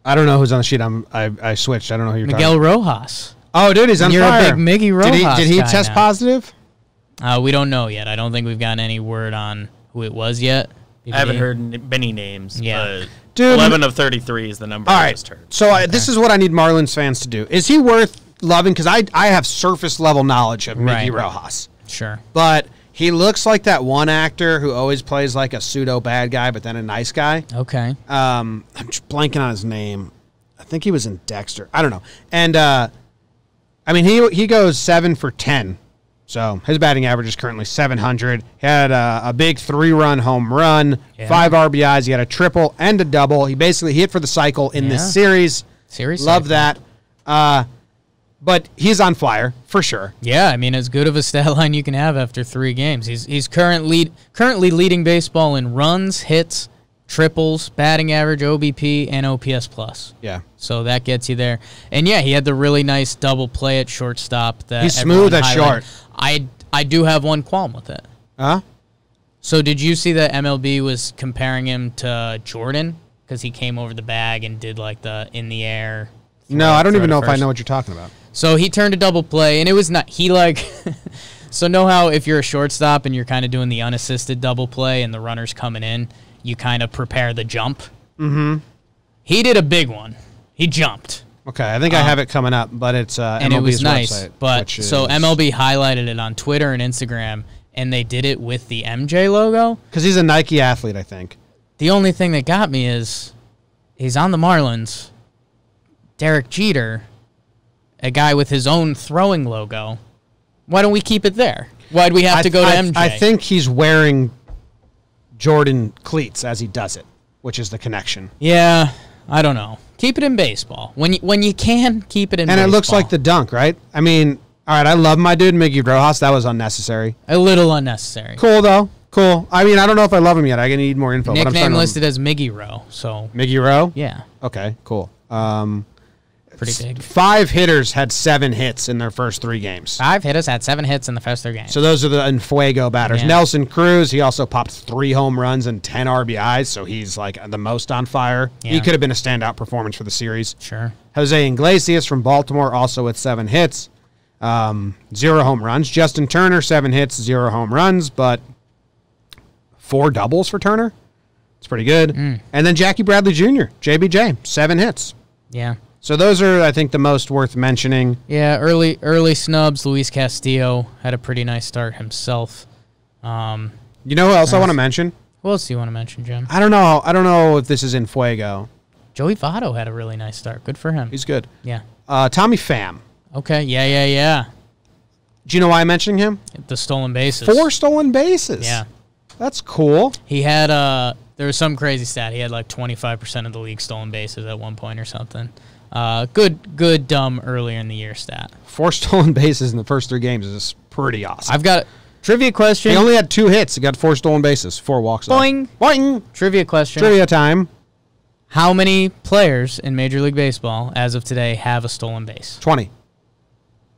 I don't know who's on the sheet. I switched. I don't know who you're Miguel talking about. Rojas. Oh, dude, he's on You're fire. a big Miggy Rojas Did he guy test now. positive? We don't know yet. I don't think we've gotten any word on who it was yet. I haven't heard many names. Yeah. But Dude, 11 of 33 is the number I just heard. So this is what I need Marlins fans to do. Is he worth loving? Because I have surface level knowledge of Miggy Rojas. Sure. But he looks like that one actor who always plays like a pseudo bad guy, but then a nice guy. Okay. I'm just blanking on his name. I think he was in Dexter. I don't know. And I mean, he goes 7 for 10. So his batting average is currently 700. He had a big 3-run home run, 5 RBIs. He had a triple and a double. He basically hit for the cycle in this series. Love that. But he's on fire for sure. Yeah, I mean, as good of a stat line you can have after 3 games. He's currently leading baseball in runs, hits, triples, batting average, OBP, and OPS plus. Yeah. So that gets you there. And yeah, he had the really nice double play at shortstop. That he's smooth at short. I do have one qualm with it. Huh? So did you see that MLB was comparing him to Jordan because he came over the bag and did like the in the air? No, I don't even know if I know what you're talking about. So he turned a double play, and it was not. He like. So know how if you're a shortstop and you're kind of doing the unassisted double play and the runner's coming in, you kind of prepare the jump. Mm-hmm. He did a big one. He jumped. Okay, I think I have it coming up, but it's and MLB's it was nice. website, But so MLB highlighted it on Twitter and Instagram, and they did it with the MJ logo. Because he's a Nike athlete, I think. The only thing that got me is he's on the Marlins. Derek Jeter, a guy with his own throwing logo. Why don't we keep it there? Why'd we have to go to MJ? I think he's wearing Jordan cleats as he does it, which is the connection. Yeah, I don't know. Keep it in baseball. When you can, keep it in baseball. And it looks like the dunk, right? I mean, all right, I love my dude, Miggy Rojas. That was unnecessary. A little unnecessary. Cool, though. Cool. I mean, I don't know if I love him yet. I need more info. Nickname listed as Miggy Rowe. So Miggy Rowe? Yeah. Okay, cool. Pretty big. 5 hitters had 7 hits in their first 3 games. 5 hitters had 7 hits in the first 3 games. So those are the En Fuego batters. Yeah. Nelson Cruz, he also popped 3 home runs and 10 RBIs, so he's like the most on fire. Yeah. He could have been a standout performance for the series. Sure. Jose Iglesias from Baltimore, also with 7 hits, 0 home runs. Justin Turner, 7 hits, 0 home runs, but 4 doubles for Turner. It's pretty good. And then Jackie Bradley Jr., JBJ, 7 hits. Yeah. So those are, I think, the most worth mentioning. Yeah, early snubs. Luis Castillo had a pretty nice start himself. You know who else I want to mention? Who else do you want to mention, Jim? I don't know if this is En Fuego. Joey Votto had a really nice start. Good for him. He's good. Yeah. Tommy Pham. Okay. Yeah. Do you know why I'm mentioning him? The stolen bases. 4 stolen bases. Yeah. That's cool. He had there was some crazy stat. He had like 25% of the league stolen bases at one point or something. Good dumb earlier in the year stat. 4 stolen bases in the first 3 games is pretty awesome. I've got a trivia question. He only had 2 hits. He got 4 stolen bases, 4 walks. Boing. Boing. Trivia question. Trivia time. How many players in Major League Baseball as of today have a stolen base? 20.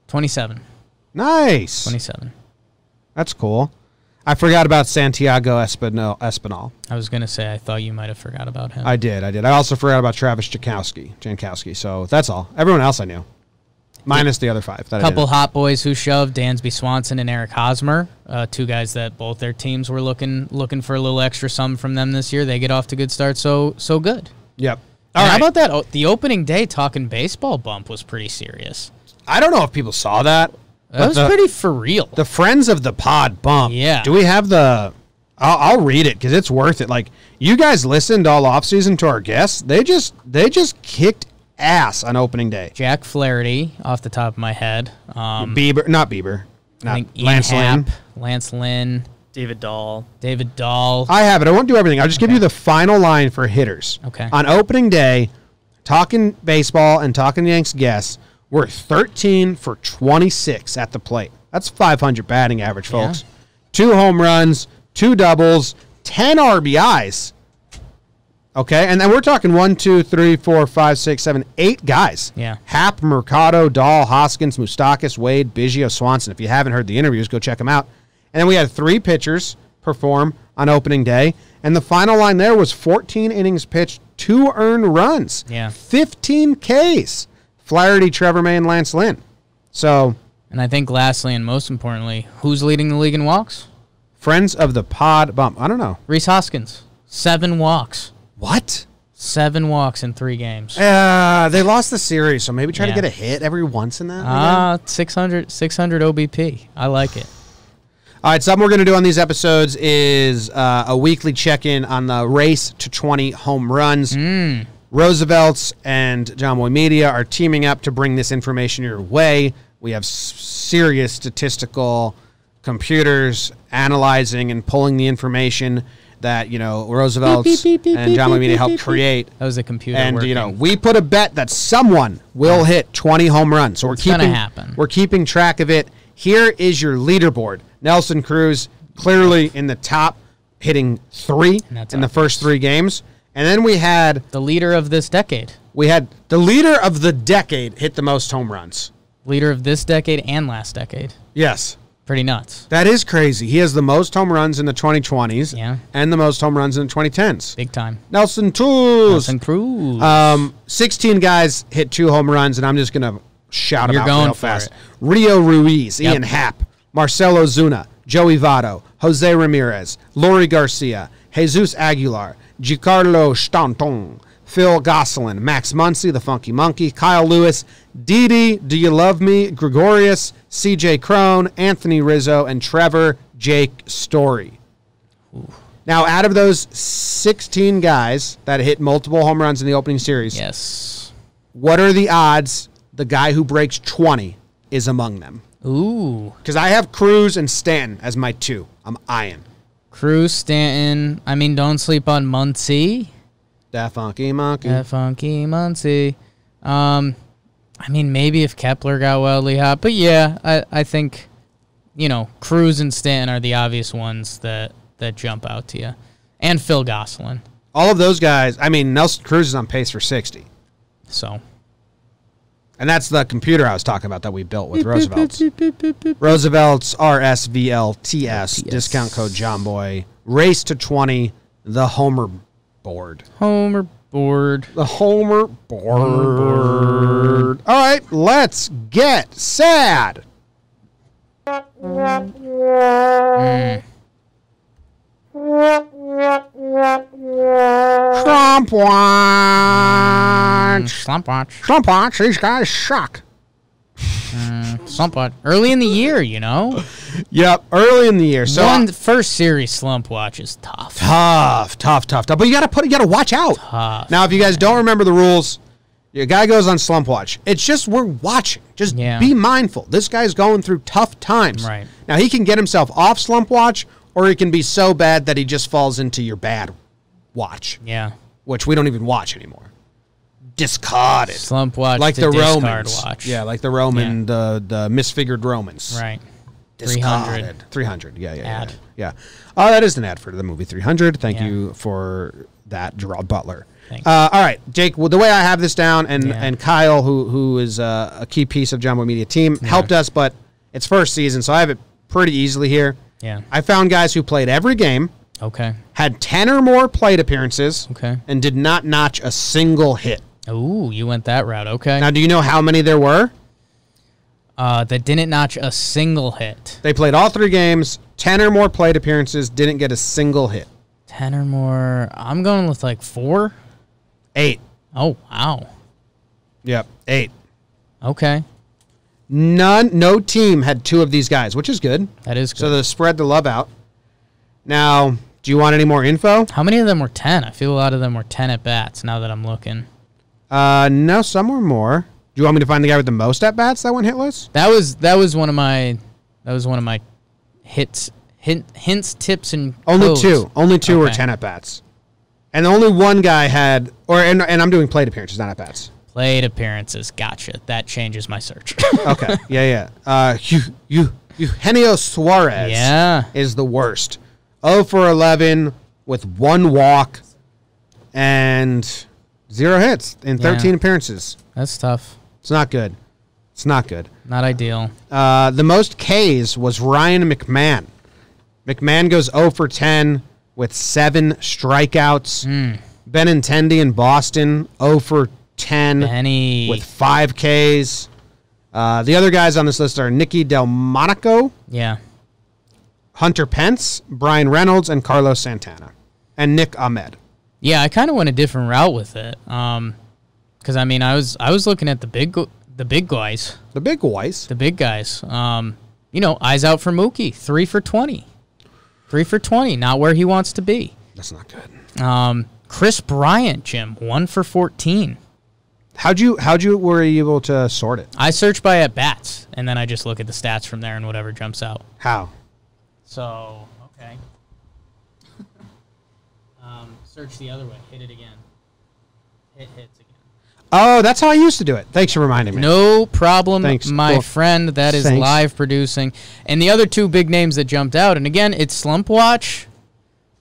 27. Nice. 27. That's cool. I forgot about Santiago Espinal. I was going to say, I thought you might have forgot about him. I did. I also forgot about Travis Jankowski. So that's all. Everyone else I knew. Minus the other 5. That Couple hot boys who shoved, Dansby Swanson and Eric Hosmer, 2 guys that both their teams were looking for a little extra sum from them this year. They get off to good starts, so good. Yep. All right. How How about that? The opening day Talkin baseball bump was pretty serious. I don't know if people saw that. That was pretty for real. The Friends of the Pod bump. Yeah. Do we have the... I'll read it because it's worth it. Like, you guys listened all offseason to our guests. They just kicked ass on opening day. Jack Flaherty, off the top of my head. Not Bieber. I think Ian Lance Lynn. Happ, Lance Lynn. David Dahl. I have it. I won't do everything. I'll just give you the final line for hitters. Okay. On opening day, Talkin Baseball and Talkin Yanks guests were 13 for 26 at the plate. That's 500 batting average, folks. Yeah. 2 home runs, 2 doubles, 10 RBIs. Okay, and then we're talking 1, 2, 3, 4, 5, 6, 7, 8 guys. Yeah. Happ, Mercado, Dahl, Hoskins, Moustakas, Wade, Biggio, Swanson. If you haven't heard the interviews, go check them out. And then we had 3 pitchers perform on opening day. And the final line there was 14 innings pitched, 2 earned runs. Yeah. 15 Ks. Flaherty, Trevor May, and Lance Lynn. So, And I think lastly and most importantly, who's leading the league in walks? Friends of the Pod bump. I don't know. Reese Hoskins. 7 walks. What? 7 walks in 3 games. They lost the series, so maybe try to Yeah. get a hit every once in that. 600 OBP. I like it. All right, something we're going to do on these episodes is a weekly check-in on the race to 20 home runs. Roosevelt's and JOMBOY Media are teaming up to bring this information your way. We have serious statistical computers analyzing and pulling the information that, Roosevelt's and JOMBOY Media helped create. That was a computer And, working. we put a bet that someone will hit 20 home runs. So It's gonna happen. We're keeping track of it. Here is your leaderboard. Nelson Cruz clearly in the top, hitting 3 That's in the obvious. first 3 games. And then we had The leader of this decade. the leader of the decade hit the most home runs. Leader of this decade and last decade. Yes. Pretty nuts. That is crazy. He has the most home runs in the 2020s Yeah. and the most home runs in the 2010s. Big time. Nelson Cruz. Nelson Cruz. 16 guys hit 2 home runs, and I'm just going to shout them You're out going real for fast. it. Rio Ruiz, Yep. Ian Happ, Marcelo Zuna, Joey Votto, Jose Ramirez, Lori Garcia, Jesus Aguilar, Giancarlo Stanton, Phil Gosselin, Max Muncy, the Funky Monkey, Kyle Lewis, Didi, Do You Love Me, Gregorius, CJ Crone, Anthony Rizzo, and Trevor Jake Story. Now, out of those 16 guys that hit multiple home runs in the opening series, Yes. what are the odds the guy who breaks 20 is among them? Ooh. Because I have Cruz and Stanton as my 2. I'm eyeing. Cruz, Stanton. I mean, don't sleep on Muncy. That Funky Monkey. That funky Muncy. I mean, maybe if Kepler got wildly hot. But, yeah, I think, Cruz and Stanton are the obvious ones that that jump out to you. And Phil Gosselin. All of those guys. I mean, Nelson Cruz is on pace for 60. So. And that's the computer I was talking about that we built with Roosevelt's. Roosevelt's RSVLTS, discount code JOMBOY. Race to 20, the Homer board. Homer board. The Homer board. All right, let's get sad. Slump Watch. Slump Watch. Slump Watch. These guys suck. Slump Watch. Early in the year, you know? Yep, early in the year. So First series Slump Watch is tough. Tough. But you gotta watch out. Tough. Now, if you guys don't remember the rules, your guy goes on Slump Watch. It's just we're watching. Just be mindful. This guy's going through tough times. Right. Now, he can get himself off Slump Watch, or he can be so bad that he just falls into your bad watch. Yeah. Which we don't even watch anymore. Discarded. Slump Watch like to the discard Romans. watch. Yeah, like the Roman, the misfigured Romans. Right. Discarded. 300. Yeah. Ad. Yeah. Oh, that is an ad for the movie 300. Thank you for that, Gerard Butler. Thanks. All right, Jake. Well, the way I have this down, and Kyle, who is a key piece of Jumbo Media team, helped us, but it's first season, so I have it pretty easily here. Yeah. I found guys who played every game, Okay. had 10 or more plate appearances, Okay. and did not notch a single hit. Ooh, you went that route. Okay. Now, do you know how many there were? That didn't notch a single hit. They played all 3 games, 10 or more plate appearances, didn't get a single hit. 10 or more. I'm going with like 4. 8. Oh, wow. Yep, 8. Okay. No team had 2 of these guys, which is good. That is good. So they spread the love out. Now, do you want any more info? How many of them were 10? I feel a lot of them were 10 at bats now that I'm looking. No, some were more. Do you want me to find the guy with the most at bats that went hitless? That was one of my hints, tips, and Only codes. 2. Only 2 were Okay. 10 at bats. And only one guy had and I'm doing plate appearances, not at bats. Plate appearances. Gotcha. That changes my search. Okay. Yeah. Eugenio Suarez is the worst. 0 for 11 with 1 walk and 0 hits in 13 appearances. That's tough. It's not good. Not ideal. The most Ks was Ryan McMahon. McMahon goes 0 for 10 with 7 strikeouts. Benintendi in Boston, 0 for 10 Benny. with 5 Ks. The other guys on this list are Nicky Delmonico, Yeah. Hunter Pence, Brian Reynolds, and Carlos Santana, and Nick Ahmed. Yeah, I kind of went a different route with it. Because I mean, I was looking at the big guys. The big boys. The big guys. Eyes out for Mookie, 3 for 20. 3 for 20, not where he wants to be. That's not good. Chris Bryant, Jim, 1 for 14. Were you able to sort it? I search by at bats, and then I just look at the stats from there and whatever jumps out. How? So, okay. Search the other way. Hit it again. Hits again. Oh, that's how I used to do it. Thanks for reminding me. No problem, Thanks. my Cool. friend. That is Thanks. live producing. And the other 2 big names that jumped out, and again, it's Slump Watch.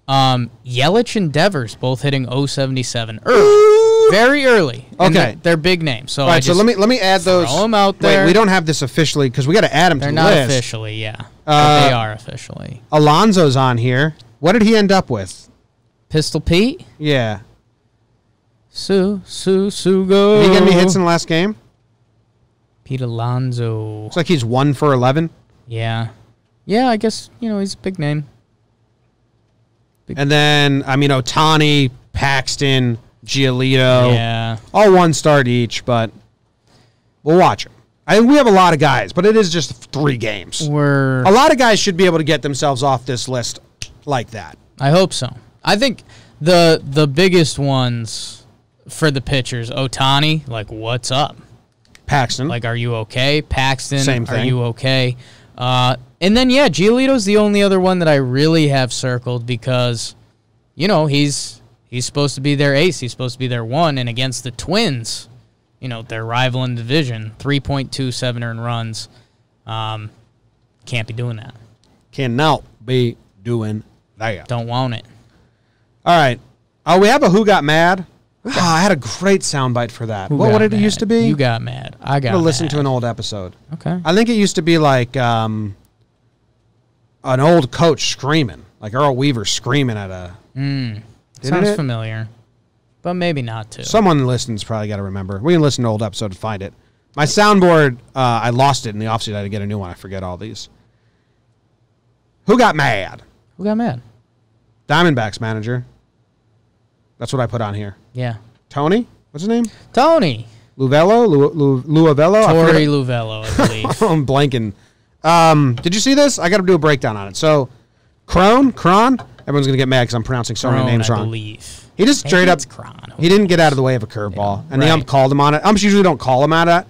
Yelich and Devers both hitting 077 early, very early. And Okay. they're big names. So All right, so let me add those. throw 'em out there. Wait, we don't have this officially because we got to add them to they're the not list. officially, yeah, but they are officially. Alonso's on here. What did he end up with? Pistol Pete, Yeah. Sugo. Did he get any hits in the last game? Pete Alonso. Looks like he's 1 for 11. Yeah, I guess he's a big name. And then, Ohtani, Paxton, Giolito. Yeah. All 1 start each, but we'll watch them. I think we have a lot of guys, but it is just 3 games. A lot of guys should be able to get themselves off this list like that. I hope so. I think the biggest ones for the pitchers, Ohtani, like, what's up? Paxton. Like, are you okay? Paxton, Same thing. Are you okay? And then, Giolito's the only other one that I really have circled because, he's supposed to be their ace. He's supposed to be their 1. And against the Twins, their rival in the division, 3.27 earned runs. Can't be doing that. Cannot be doing There you go. Don't want it. All right. Oh, we have a Who Got Mad? I had a great soundbite for that. What did it used to be? You got mad. I got mad. Listen to an old episode. Okay. I think it used to be like an old coach screaming, like Earl Weaver screaming at a... Sounds familiar, but maybe not too. Someone listens probably got to remember. We can listen to an old episode and find it. My soundboard, I lost it in the offseason. I had to get a new one. I forget all these. Who got mad? Who got mad? Diamondbacks manager. That's what I put on here. Yeah. Tony? What's his name? Tony. Luvello? Luavello? Torey Luvello, I believe. I'm blanking. Did you see this? I got to do a breakdown on it. So, Cron? Everyone's going to get mad because I'm pronouncing so many names wrong. I believe. He just straight up, he didn't get out of the way of a curveball. And the ump called him on it. Umps usually don't call him on that.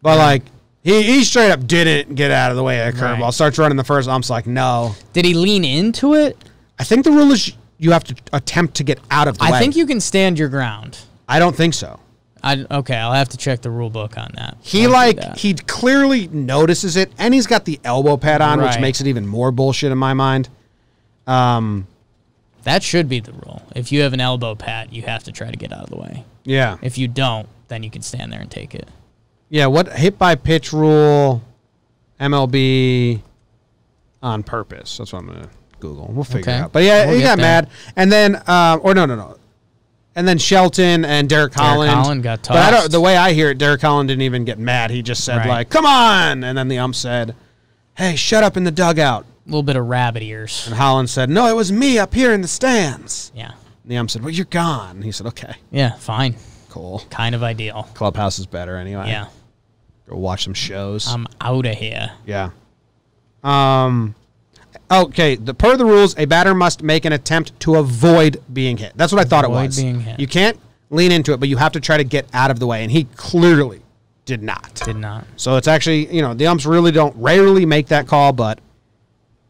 But, like, he straight up didn't get out of the way of a curveball. Right. Starts running the first. Ump's like, no. Did he lean into it? I think the rule is you have to attempt to get out of the way. I think you can stand your ground. I don't think so. Okay, I'll have to check the rule book on that. He clearly notices it, and he's got the elbow pad on, which makes it even more bullshit in my mind. That should be the rule. If you have an elbow pad, you have to try to get out of the way. Yeah. If you don't, then you can stand there and take it. Yeah, what hit by pitch rule, MLB on purpose? That's what I'm going to Google. We'll figure it out. But yeah, he got mad. And then, no. And then Shelton and Derek Holland got tossed. But the way I hear it, Derek Holland didn't even get mad. He just said, like, come on. And then the ump said, hey, shut up in the dugout. A little bit of rabbit ears. And Holland said, no, it was me up here in the stands. Yeah. And the ump said, well, you're gone. And he said, okay. Yeah, fine. Cool. Kind of ideal. Clubhouse is better anyway. Yeah. Go watch some shows. I'm out of here. Yeah. Okay, per the rules, a batter must make an attempt to avoid being hit. That's what I thought it was. Being hit. You can't lean into it, but you have to try to get out of the way, and he clearly did not. Did not. So it's actually, the umps rarely make that call, but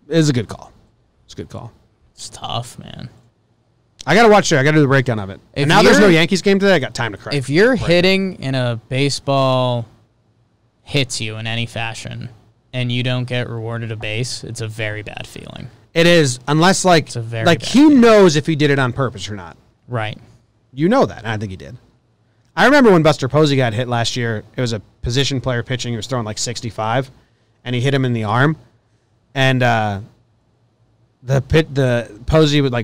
it's a good call. It's a good call. It's tough, man. I got to watch it. I got to do the breakdown of it. And now there's no Yankees game today. I got time to cry. If you're hitting in a baseball hits you in any fashion and you don't get rewarded a base, it's a very bad feeling. It is, unless he knows if he did it on purpose or not. Right. You know that, and I think he did. I remember when Buster Posey got hit last year, it was a position player pitching. He was throwing like 65, and he hit him in the arm. And the Posey would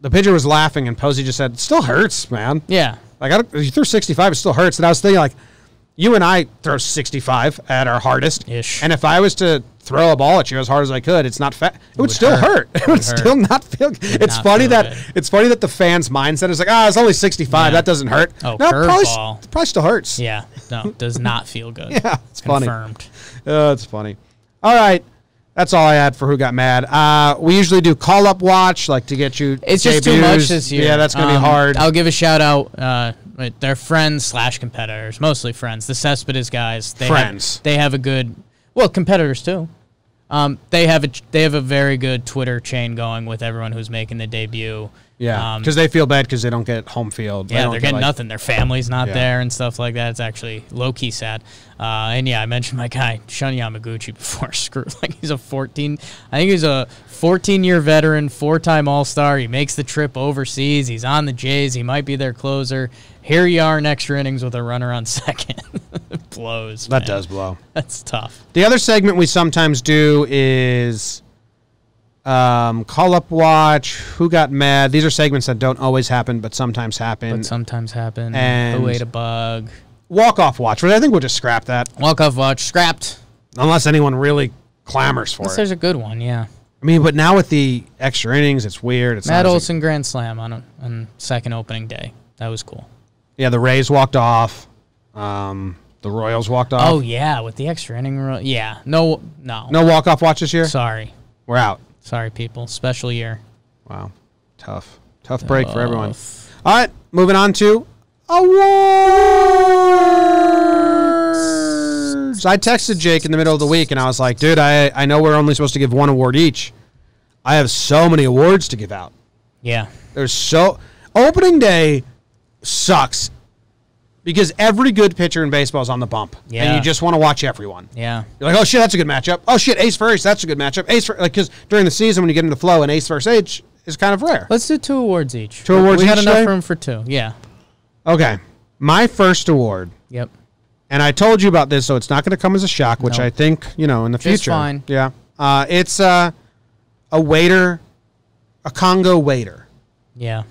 the pitcher was laughing, and Posey just said, it still hurts, man. Yeah. You threw 65, it still hurts. And I was thinking, you and I throw 65 at our hardest. Ish. And if I was to throw a ball at you as hard as I could, it's not fat. It would still hurt. It would still not feel good. It's funny that the fans' mindset is like, it's only 65. That doesn't hurt. Oh, no, curveball. Probably still hurts. Yeah. No, does not feel good. Yeah, it's Confirmed. funny. It's funny. All right. That's all I had for Who Got Mad. We usually do call-up watch, to get you It's debuts. just too much this year. Yeah, that's going to be hard. I'll give a shout-out. They're friends/competitors, mostly friends. The Cespedes guys. They have a good... Well, competitors, too. They have a very good Twitter chain going with everyone who's making the debut. Yeah, because they feel bad because they don't get home field. Yeah, they're getting nothing. Their family's not there and stuff like that. It's actually low-key sad. And yeah, I mentioned my guy, Shun Yamaguchi, before. He's a 14-year veteran, 4-time All-Star. He makes the trip overseas. He's on the Jays. He might be their closer. Here you are in extra innings with a runner on second. It blows, That does blow. That's tough. The other segment we sometimes do is call-up watch, Who Got Mad. These are segments that don't always happen, but sometimes happen. And Who ate a bug. Walk-off watch, which I think we'll just scrap that. Walk-off watch, scrapped. Unless anyone really clamors for it. There's a good one, yeah. I mean, but now with the extra innings, it's weird. It's Matt Olson grand slam on second opening day. That was cool. Yeah, the Rays walked off. The Royals walked off. Oh, yeah, with the extra inning rule. Yeah, no. No walk-off watch this year? Sorry. We're out. Sorry, people. Special year. Wow. Tough break for everyone. All right, moving on to awards. I texted Jake in the middle of the week, and I was like, dude, I know we're only supposed to give one award each. I have so many awards to give out. Yeah. Opening day sucks Because every good pitcher in baseball is on the bump. Yeah. And you just want to watch everyone. Yeah. You're like, oh, shit, that's a good matchup. Oh, shit, ace versus, that's a good matchup. Ace versus, because during the season when you get into flow, an ace versus ace is kind of rare. Let's do 2 awards each. 2 awards we each had enough today? room for 2. Yeah. Okay. My first award, Yep. and I told you about this, so it's not going to come as a shock, which No. I think, in the future. Just fine. Yeah. It's a waiter, a Congo waiter. Yeah.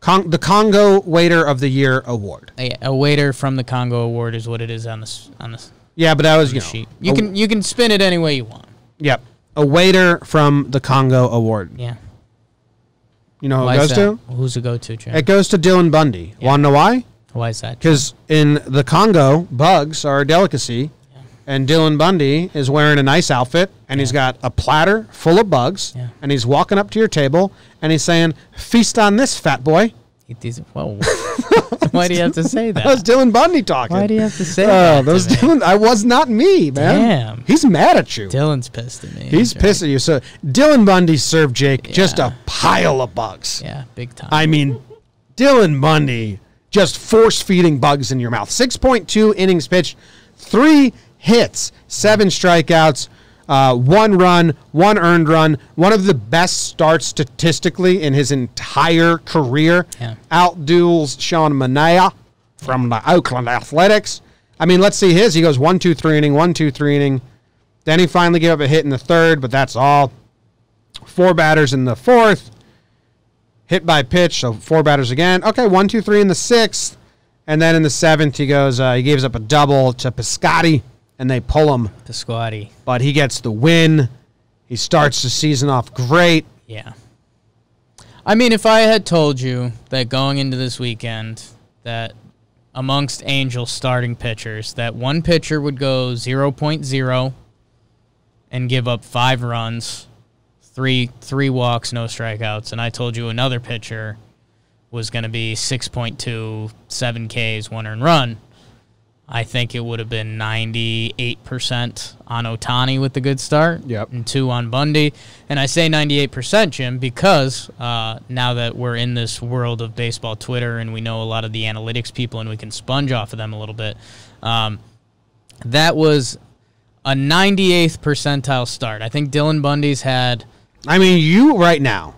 The Congo Waiter of the Year award. A waiter from the Congo Award is what it is on the Yeah, but that was, sheet. You can spin it any way you want. Yep. A waiter from the Congo Award. Yeah. You know who Why it is goes that? to? Who's it go to, Jim? It goes to Dylan Bundy. Yeah. Want to know why? Why is that? Because in the Congo, bugs are a delicacy, and Dylan Bundy is wearing a nice outfit, and he's got a platter full of bugs, and he's walking up to your table, and he's saying, feast on this, fat boy. Whoa. Why do you have to say that? That was Dylan Bundy talking. Why do you have to say that? That was Dylan. I was not me, man. Damn. He's mad at you. Dylan's pissed at me. He's pissed at you. So Dylan Bundy served Jake just a pile of bugs. Yeah, big time. I mean, Dylan Bundy just force-feeding bugs in your mouth. 6.2 innings pitched, 3 hits, 7 strikeouts, 1 run, 1 earned run. One of the best starts statistically in his entire career. Yeah. Outduels Sean Manaea from the Oakland Athletics. I mean, let's see his. He goes 1-2-3 inning, 1-2-3 inning. Then he finally gave up a hit in the 3rd, but that's all. 4 batters in the 4th. Hit by pitch, so 4 batters again. Okay, 1-2-3 in the 6th. And then in the 7th, he goes, he gives up a double to Piscotti, and they pull him. Piscotti. But he gets the win. He starts the season off great. Yeah. I mean, if I had told you that going into this weekend that amongst Angels starting pitchers, that one pitcher would go 0.0 and give up 5 runs, three walks, no strikeouts, and I told you another pitcher was going to be 6.2, 7 Ks, 1 earned run, I think it would have been 98% on Ohtani with the good start, and 2 on Bundy. And I say 98%, Jim, because now that we're in this world of baseball Twitter and we know a lot of the analytics people and we can sponge off of them a little bit, that was a 98th percentile start. I think Dylan Bundy's had... I mean, you right now,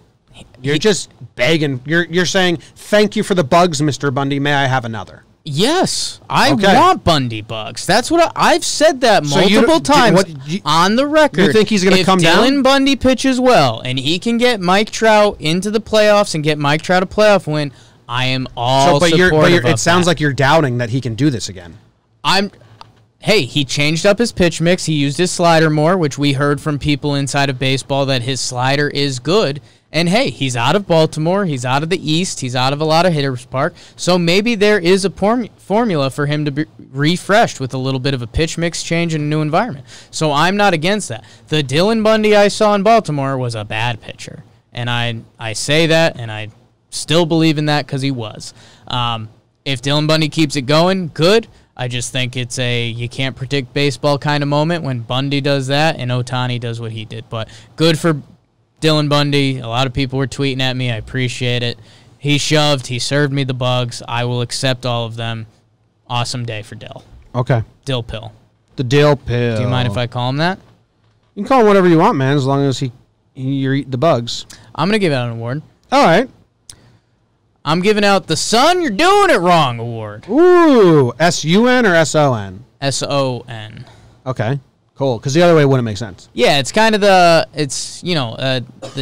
you're just begging. You're saying, thank you for the bugs, Mr. Bundy. May I have another? Yes, I want Bundy bugs. That's what I've said that So multiple times on the record. You think he's going to come down? If Dylan Bundy pitches well and he can get Mike Trout into the playoffs and get Mike Trout a playoff win, I am all supportive of it sounds that. like you're doubting that he can do this again. Hey, he changed up his pitch mix. He used his slider more, which we heard from people inside of baseball that his slider is good. And, hey, he's out of Baltimore. He's out of the East. He's out of a lot of Hitters Park. So maybe there is a formula for him to be refreshed with a little bit of a pitch mix change in a new environment. So I'm not against that. The Dylan Bundy I saw in Baltimore was a bad pitcher. And I say that, and I still believe in that because he was. If Dylan Bundy keeps it going, good. I just think it's a you can't predict baseball kind of moment when Bundy does that and Ohtani does what he did. But good for Dylan Bundy. A lot of people were tweeting at me. I appreciate it. He shoved. He served me the bugs. I will accept all of them. Awesome day for Dill. Okay. Dill Pill. The Dill Pill. Do you mind if I call him that? You can call him whatever you want, man, as long as you're eating the bugs. I'm going to give out an award. All right. I'm giving out the Son, You're Doing It Wrong award. Ooh. S-U-N or S-O-N? S-O-N. Okay. Cool. Because the other way wouldn't make sense. Yeah, it's kind of the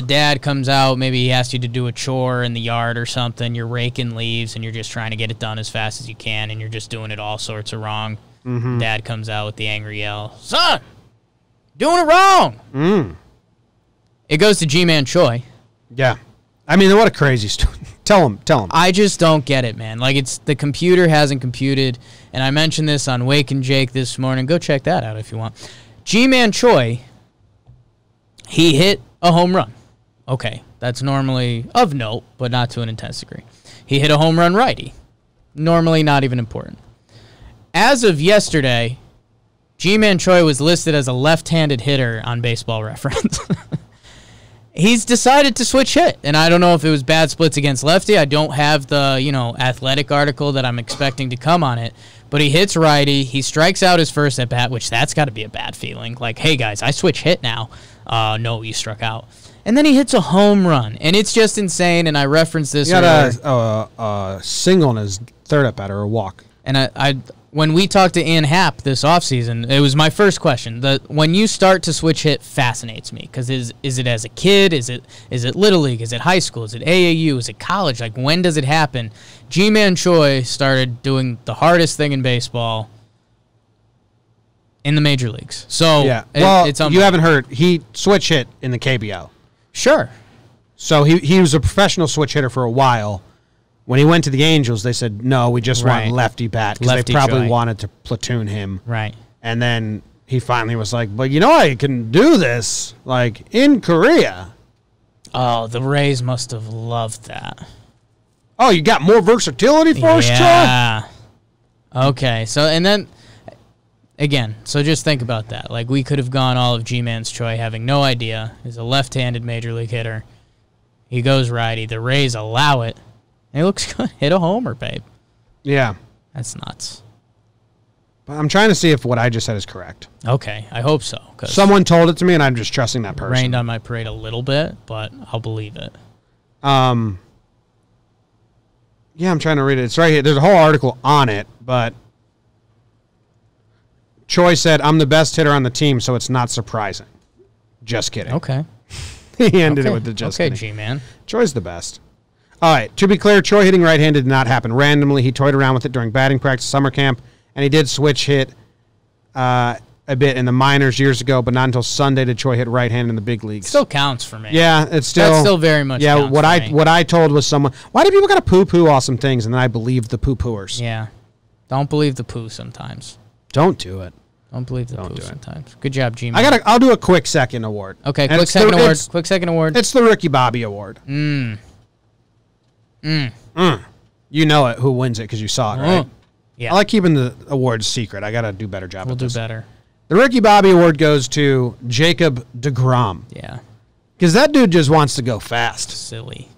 dad comes out, maybe he asks you to do a chore in the yard or something, you're raking leaves and you're just trying to get it done as fast as you can and you're just doing it all sorts of wrong. Mm-hmm. Dad comes out with the angry yell, Son, doing it wrong. It goes to G-Man Choi. Yeah. I mean, what a crazy story. Tell him. I just don't get it, man. Like, it's the computer hasn't computed, and I mentioned this on Wake and Jake this morning. Go check that out if you want. G-Man Choi, he hit a home run. Okay, that's normally of note, but not to an intense degree. He hit a home run righty. Normally not even important. As of yesterday, G-Man Choi was listed as a left-handed hitter on Baseball Reference. he's decided to switch hit, and I don't know if it was bad splits against lefty. I don't have the, Athletic article that I'm expecting to come on it, but he hits righty. He strikes out his first at bat, which that's got to be a bad feeling. Like, hey guys, I switch hit now. No, you struck out. And then he hits a home run, and it's just insane. And I referenced this. He got a single in his third at bat or a walk. And I when we talked to Ian Happ this offseason, it was my first question. When you start to switch hit fascinates me, because is it as a kid? Is it Little League? Is it high school? Is it AAU? Is it college? Like, when does it happen? G-Man Choi started doing the hardest thing in baseball in the major leagues. So yeah, it's you haven't heard. He switch hit in the KBL. Sure. So he was a professional switch hitter for a while. When he went to the Angels, they said, no, we just want lefty bat, because they probably wanted to platoon him. Right. And then he finally was like, but I can do this, like, in Korea. Oh, the Rays must have loved that. Oh, you got more versatility for us, Troy? Yeah. Okay, so, and then, again, so just think about that. Like, we could have gone all of G-Man's Choi having no idea. He's a left-handed major league hitter. He goes righty. The Rays allow it. He looks good. Hit a homer, babe. Yeah. That's nuts. But I'm trying to see if what I just said is correct. Okay, I hope so. Someone told it to me, and I'm just trusting that person. Rained on my parade a little bit, but I'll believe it. Yeah, I'm trying to read it. It's right here. There's a whole article on it, but Choi said, I'm the best hitter on the team, so it's not surprising. Just kidding. Okay. He ended it with the just kidding. Okay, G-Man. Choi's the best. All right, to be clear, Choi hitting right-handed did not happen randomly. He toyed around with it during batting practice, summer camp, and he did switch hit a bit in the minors years ago, but not until Sunday did Choi hit right-handed in the big leagues. Still counts for me. Yeah, it's still. That still very much counts what for me. what I told was someone, why do people got to poo-poo awesome things, and then I believe the poo-pooers? Yeah. Don't believe the poo sometimes. Don't do it. Don't believe the poo sometimes. Good job, G-Man. I'll do a quick second award. Okay, quick second award. Quick second award. It's the Ricky Bobby Award. You know it, who wins it, because you saw it, right? Yeah. I like keeping the awards secret. I got to do a better job We'll at do this. better. The Ricky Bobby Award goes to Jacob deGrom. Yeah. Because that dude just wants to go fast. Silly.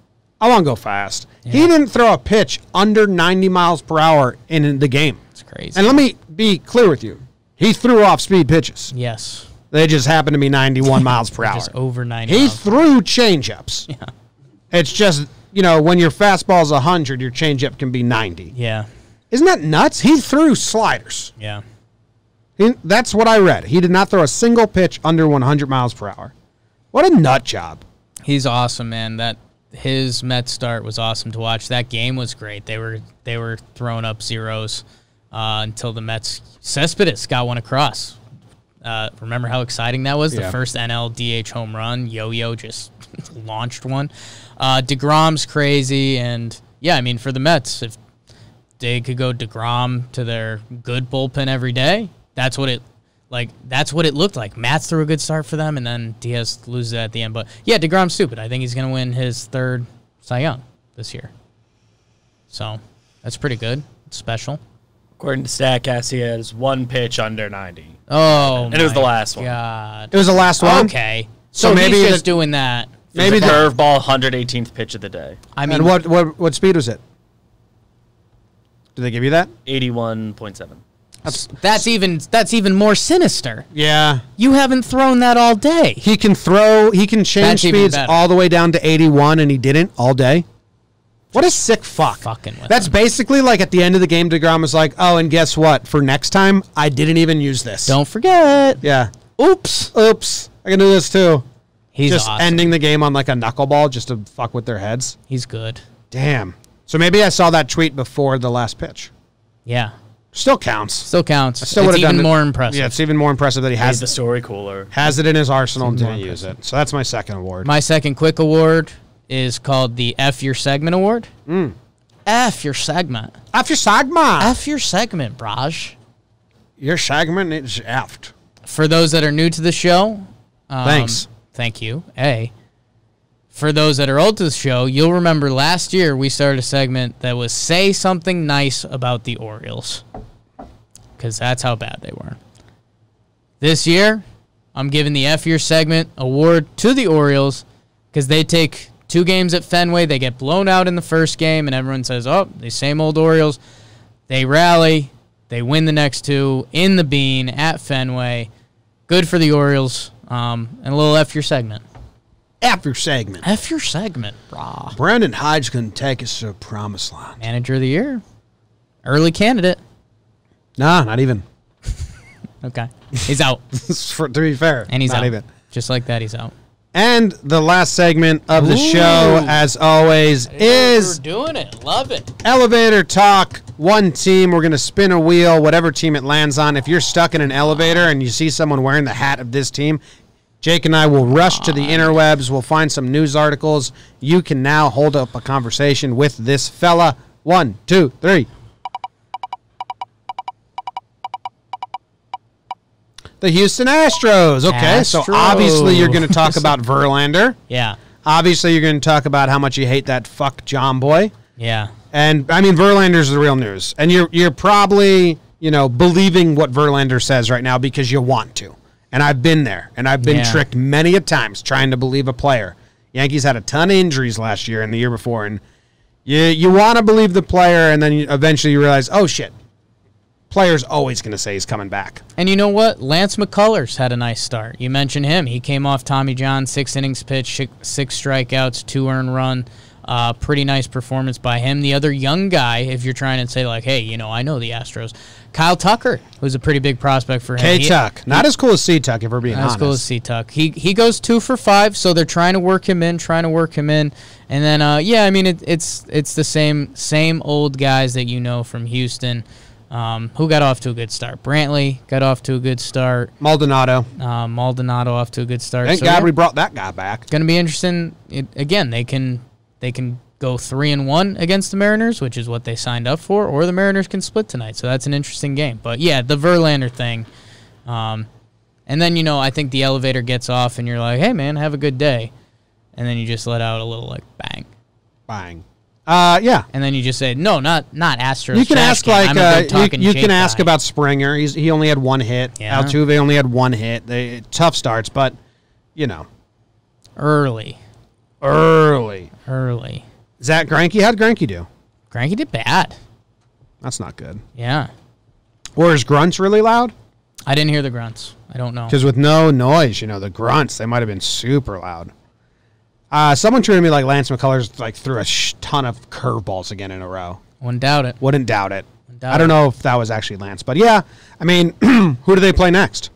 I want to go fast. Yeah. He didn't throw a pitch under 90 miles per hour in the game. It's crazy. And let me be clear with you. He threw off-speed pitches. Yes. They just happened to be 91 miles per hour. Just over 90 He miles. threw changeups. Yeah. It's just, when your fastball's 100, your changeup can be 90. Yeah. Isn't that nuts? He threw sliders. Yeah. That's what I read. He did not throw a single pitch under 100 miles per hour. What a nut job. He's awesome, man. His Mets start was awesome to watch. That game was great. They were throwing up zeros until the Mets. Cespedes got one across. Remember how exciting that was? Yeah. The first NL DH home run. Yo-Yo just launched one. DeGrom's crazy, and yeah, I mean, for the Mets, if they could go DeGrom to their good bullpen every day, that's what it looked like. Matz threw a good start for them, and then Diaz loses it at the end. But yeah, DeGrom's stupid. I think he's going to win his third Cy Young this year. So that's pretty good. It's special. According to StatCast, he has one pitch under 90. Oh, and it was the last one. God. It was the last one? Okay. So maybe he's just doing that. Maybe the curveball, 118th pitch of the day. I mean, and what speed was it? Did they give you that? 81.7. That's even more sinister. Yeah. You haven't thrown that all day. He can change speeds better. all the way down to 81, and he didn't all day. What a sick fuck. Fucking with That's him. basically like at the end of the game, DeGrom was like, oh, and guess what? For next time, I didn't even use this. Don't forget. Yeah. Oops. I can do this too. He's just awesome. ending the game on like a knuckleball just to fuck with their heads. He's good. Damn. So maybe I saw that tweet before the last pitch. Yeah. Still counts. Still counts. Still it's would've done even it. more impressive. Yeah, it's even more impressive that he Made has the story cooler. Has it in his arsenal and didn't use it. So that's my second award. My second quick award is called the F Your Segment Award. F your segment. F your segment. F your segment, Braj. Your segment is effed. For those that are new to the show, Thanks. Thank you. For those that are old to the show, you'll remember last year we started a segment that was Say Something Nice About the Orioles. Because that's how bad they were. This year, I'm giving the F Your Segment award to the Orioles Because they take 2 games at Fenway. They get blown out in the first game, and everyone says, oh, the same old Orioles. They rally. They win the next 2 in the Bean at Fenway. Good for the Orioles. And a little F your segment. F your segment. F your segment, brah. Brandon Hyde's going to take us to the promised land. Manager of the year. Early candidate. Nah, not even. Okay. He's out. To be fair. And he's not out. Even. Just like that, he's out. And the last segment of the show, as always, is... We're doing it. Love it. Elevator talk. One team. We're going to spin a wheel, whatever team it lands on. If you're stuck in an elevator and you see someone wearing the hat of this team, Jake and I will rush to the interwebs. We'll find some news articles. You can now hold up a conversation with this fella. 1, 2, 3. The Houston Astros. Okay, so obviously you're going to talk about Verlander. Yeah. Obviously you're going to talk about how much you hate that fuck JOMBOY. Yeah. And, I mean, Verlander's the real news. And you're probably, believing what Verlander says right now because you want to. And I've been there. And I've been tricked many a times trying to believe a player. Yankees had a ton of injuries last year and the year before. And you want to believe the player, and then eventually you realize, oh, shit. Player's always going to say he's coming back. And you know what? Lance McCullers had a nice start. You mentioned him. He came off Tommy John, 6 innings pitched, 6 strikeouts, 2 earned run. Pretty nice performance by him. The other young guy, if you're trying to say, like, hey, I know the Astros. Kyle Tucker, who's a pretty big prospect for him. K-Tuck. Not as cool as C-Tuck, if we're being honest. Not as cool as C-Tuck. He goes 2 for 5, so they're trying to work him in. And then, it's the same old guys that you know from Houston. Who got off to a good start? Brantley got off to a good start. Maldonado Off to a good start. Thank God we brought that guy back. Going to be interesting. Again, they can go 3-1 against the Mariners, which is what they signed up for, or the Mariners can split tonight. So that's an interesting game. But yeah, the Verlander thing. And then, I think the elevator gets off and you're like, hey man, have a good day. And then you just let out a little like bang. Bang. Yeah. And then you just say, no, not Astros. You can ask you can ask about Springer. He only had 1 hit. Yeah. Altuve only had 1 hit. Tough starts, but Early. Zach Greinke, how'd Greinke do? Greinke did bad. That's not good. Yeah. Or is grunts really loud? I didn't hear the grunts. I don't know. Because with no noise, the grunts, they might have been super loud. Someone treated me like Lance McCullers threw a ton of curveballs again in a row. Wouldn't doubt it. I don't know if that was actually Lance. But yeah, I mean, who do they play next?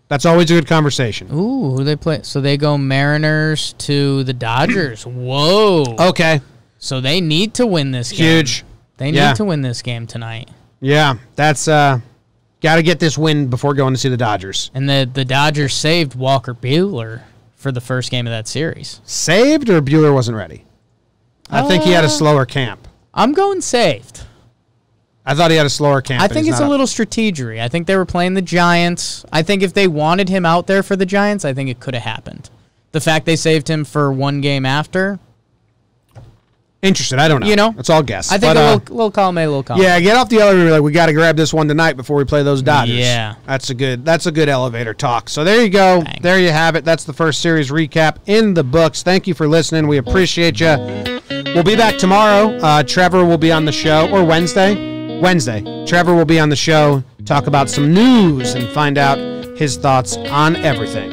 That's always a good conversation. Ooh, who they play? So they go Mariners to the Dodgers. Whoa. Okay. So they need to win this game. Huge. They need to win this game tonight. Yeah, that's got to get this win before going to see the Dodgers. And the Dodgers saved Walker Buehler for the first game of that series. Saved, or Buehler wasn't ready? I think he had a slower camp. I'm going saved. I thought he had a slower camp. I think it's a little strategery. I think they were playing the Giants. I think if they wanted him out there for the Giants, I think it could have happened. The fact they saved him for 1 game after. Interesting. I don't know. It's all guess. I think a little column A, little column. Yeah, get off the elevator. We got to grab this one tonight before we play those Dodgers. Yeah. That's a good elevator talk. So there you go. Bang. There you have it. That's the first series recap in the books. Thank you for listening. We appreciate you. We'll be back tomorrow. Trevor will be on the show. Or Wednesday. Trevor will be on the show, talk about some news, and find out his thoughts on everything.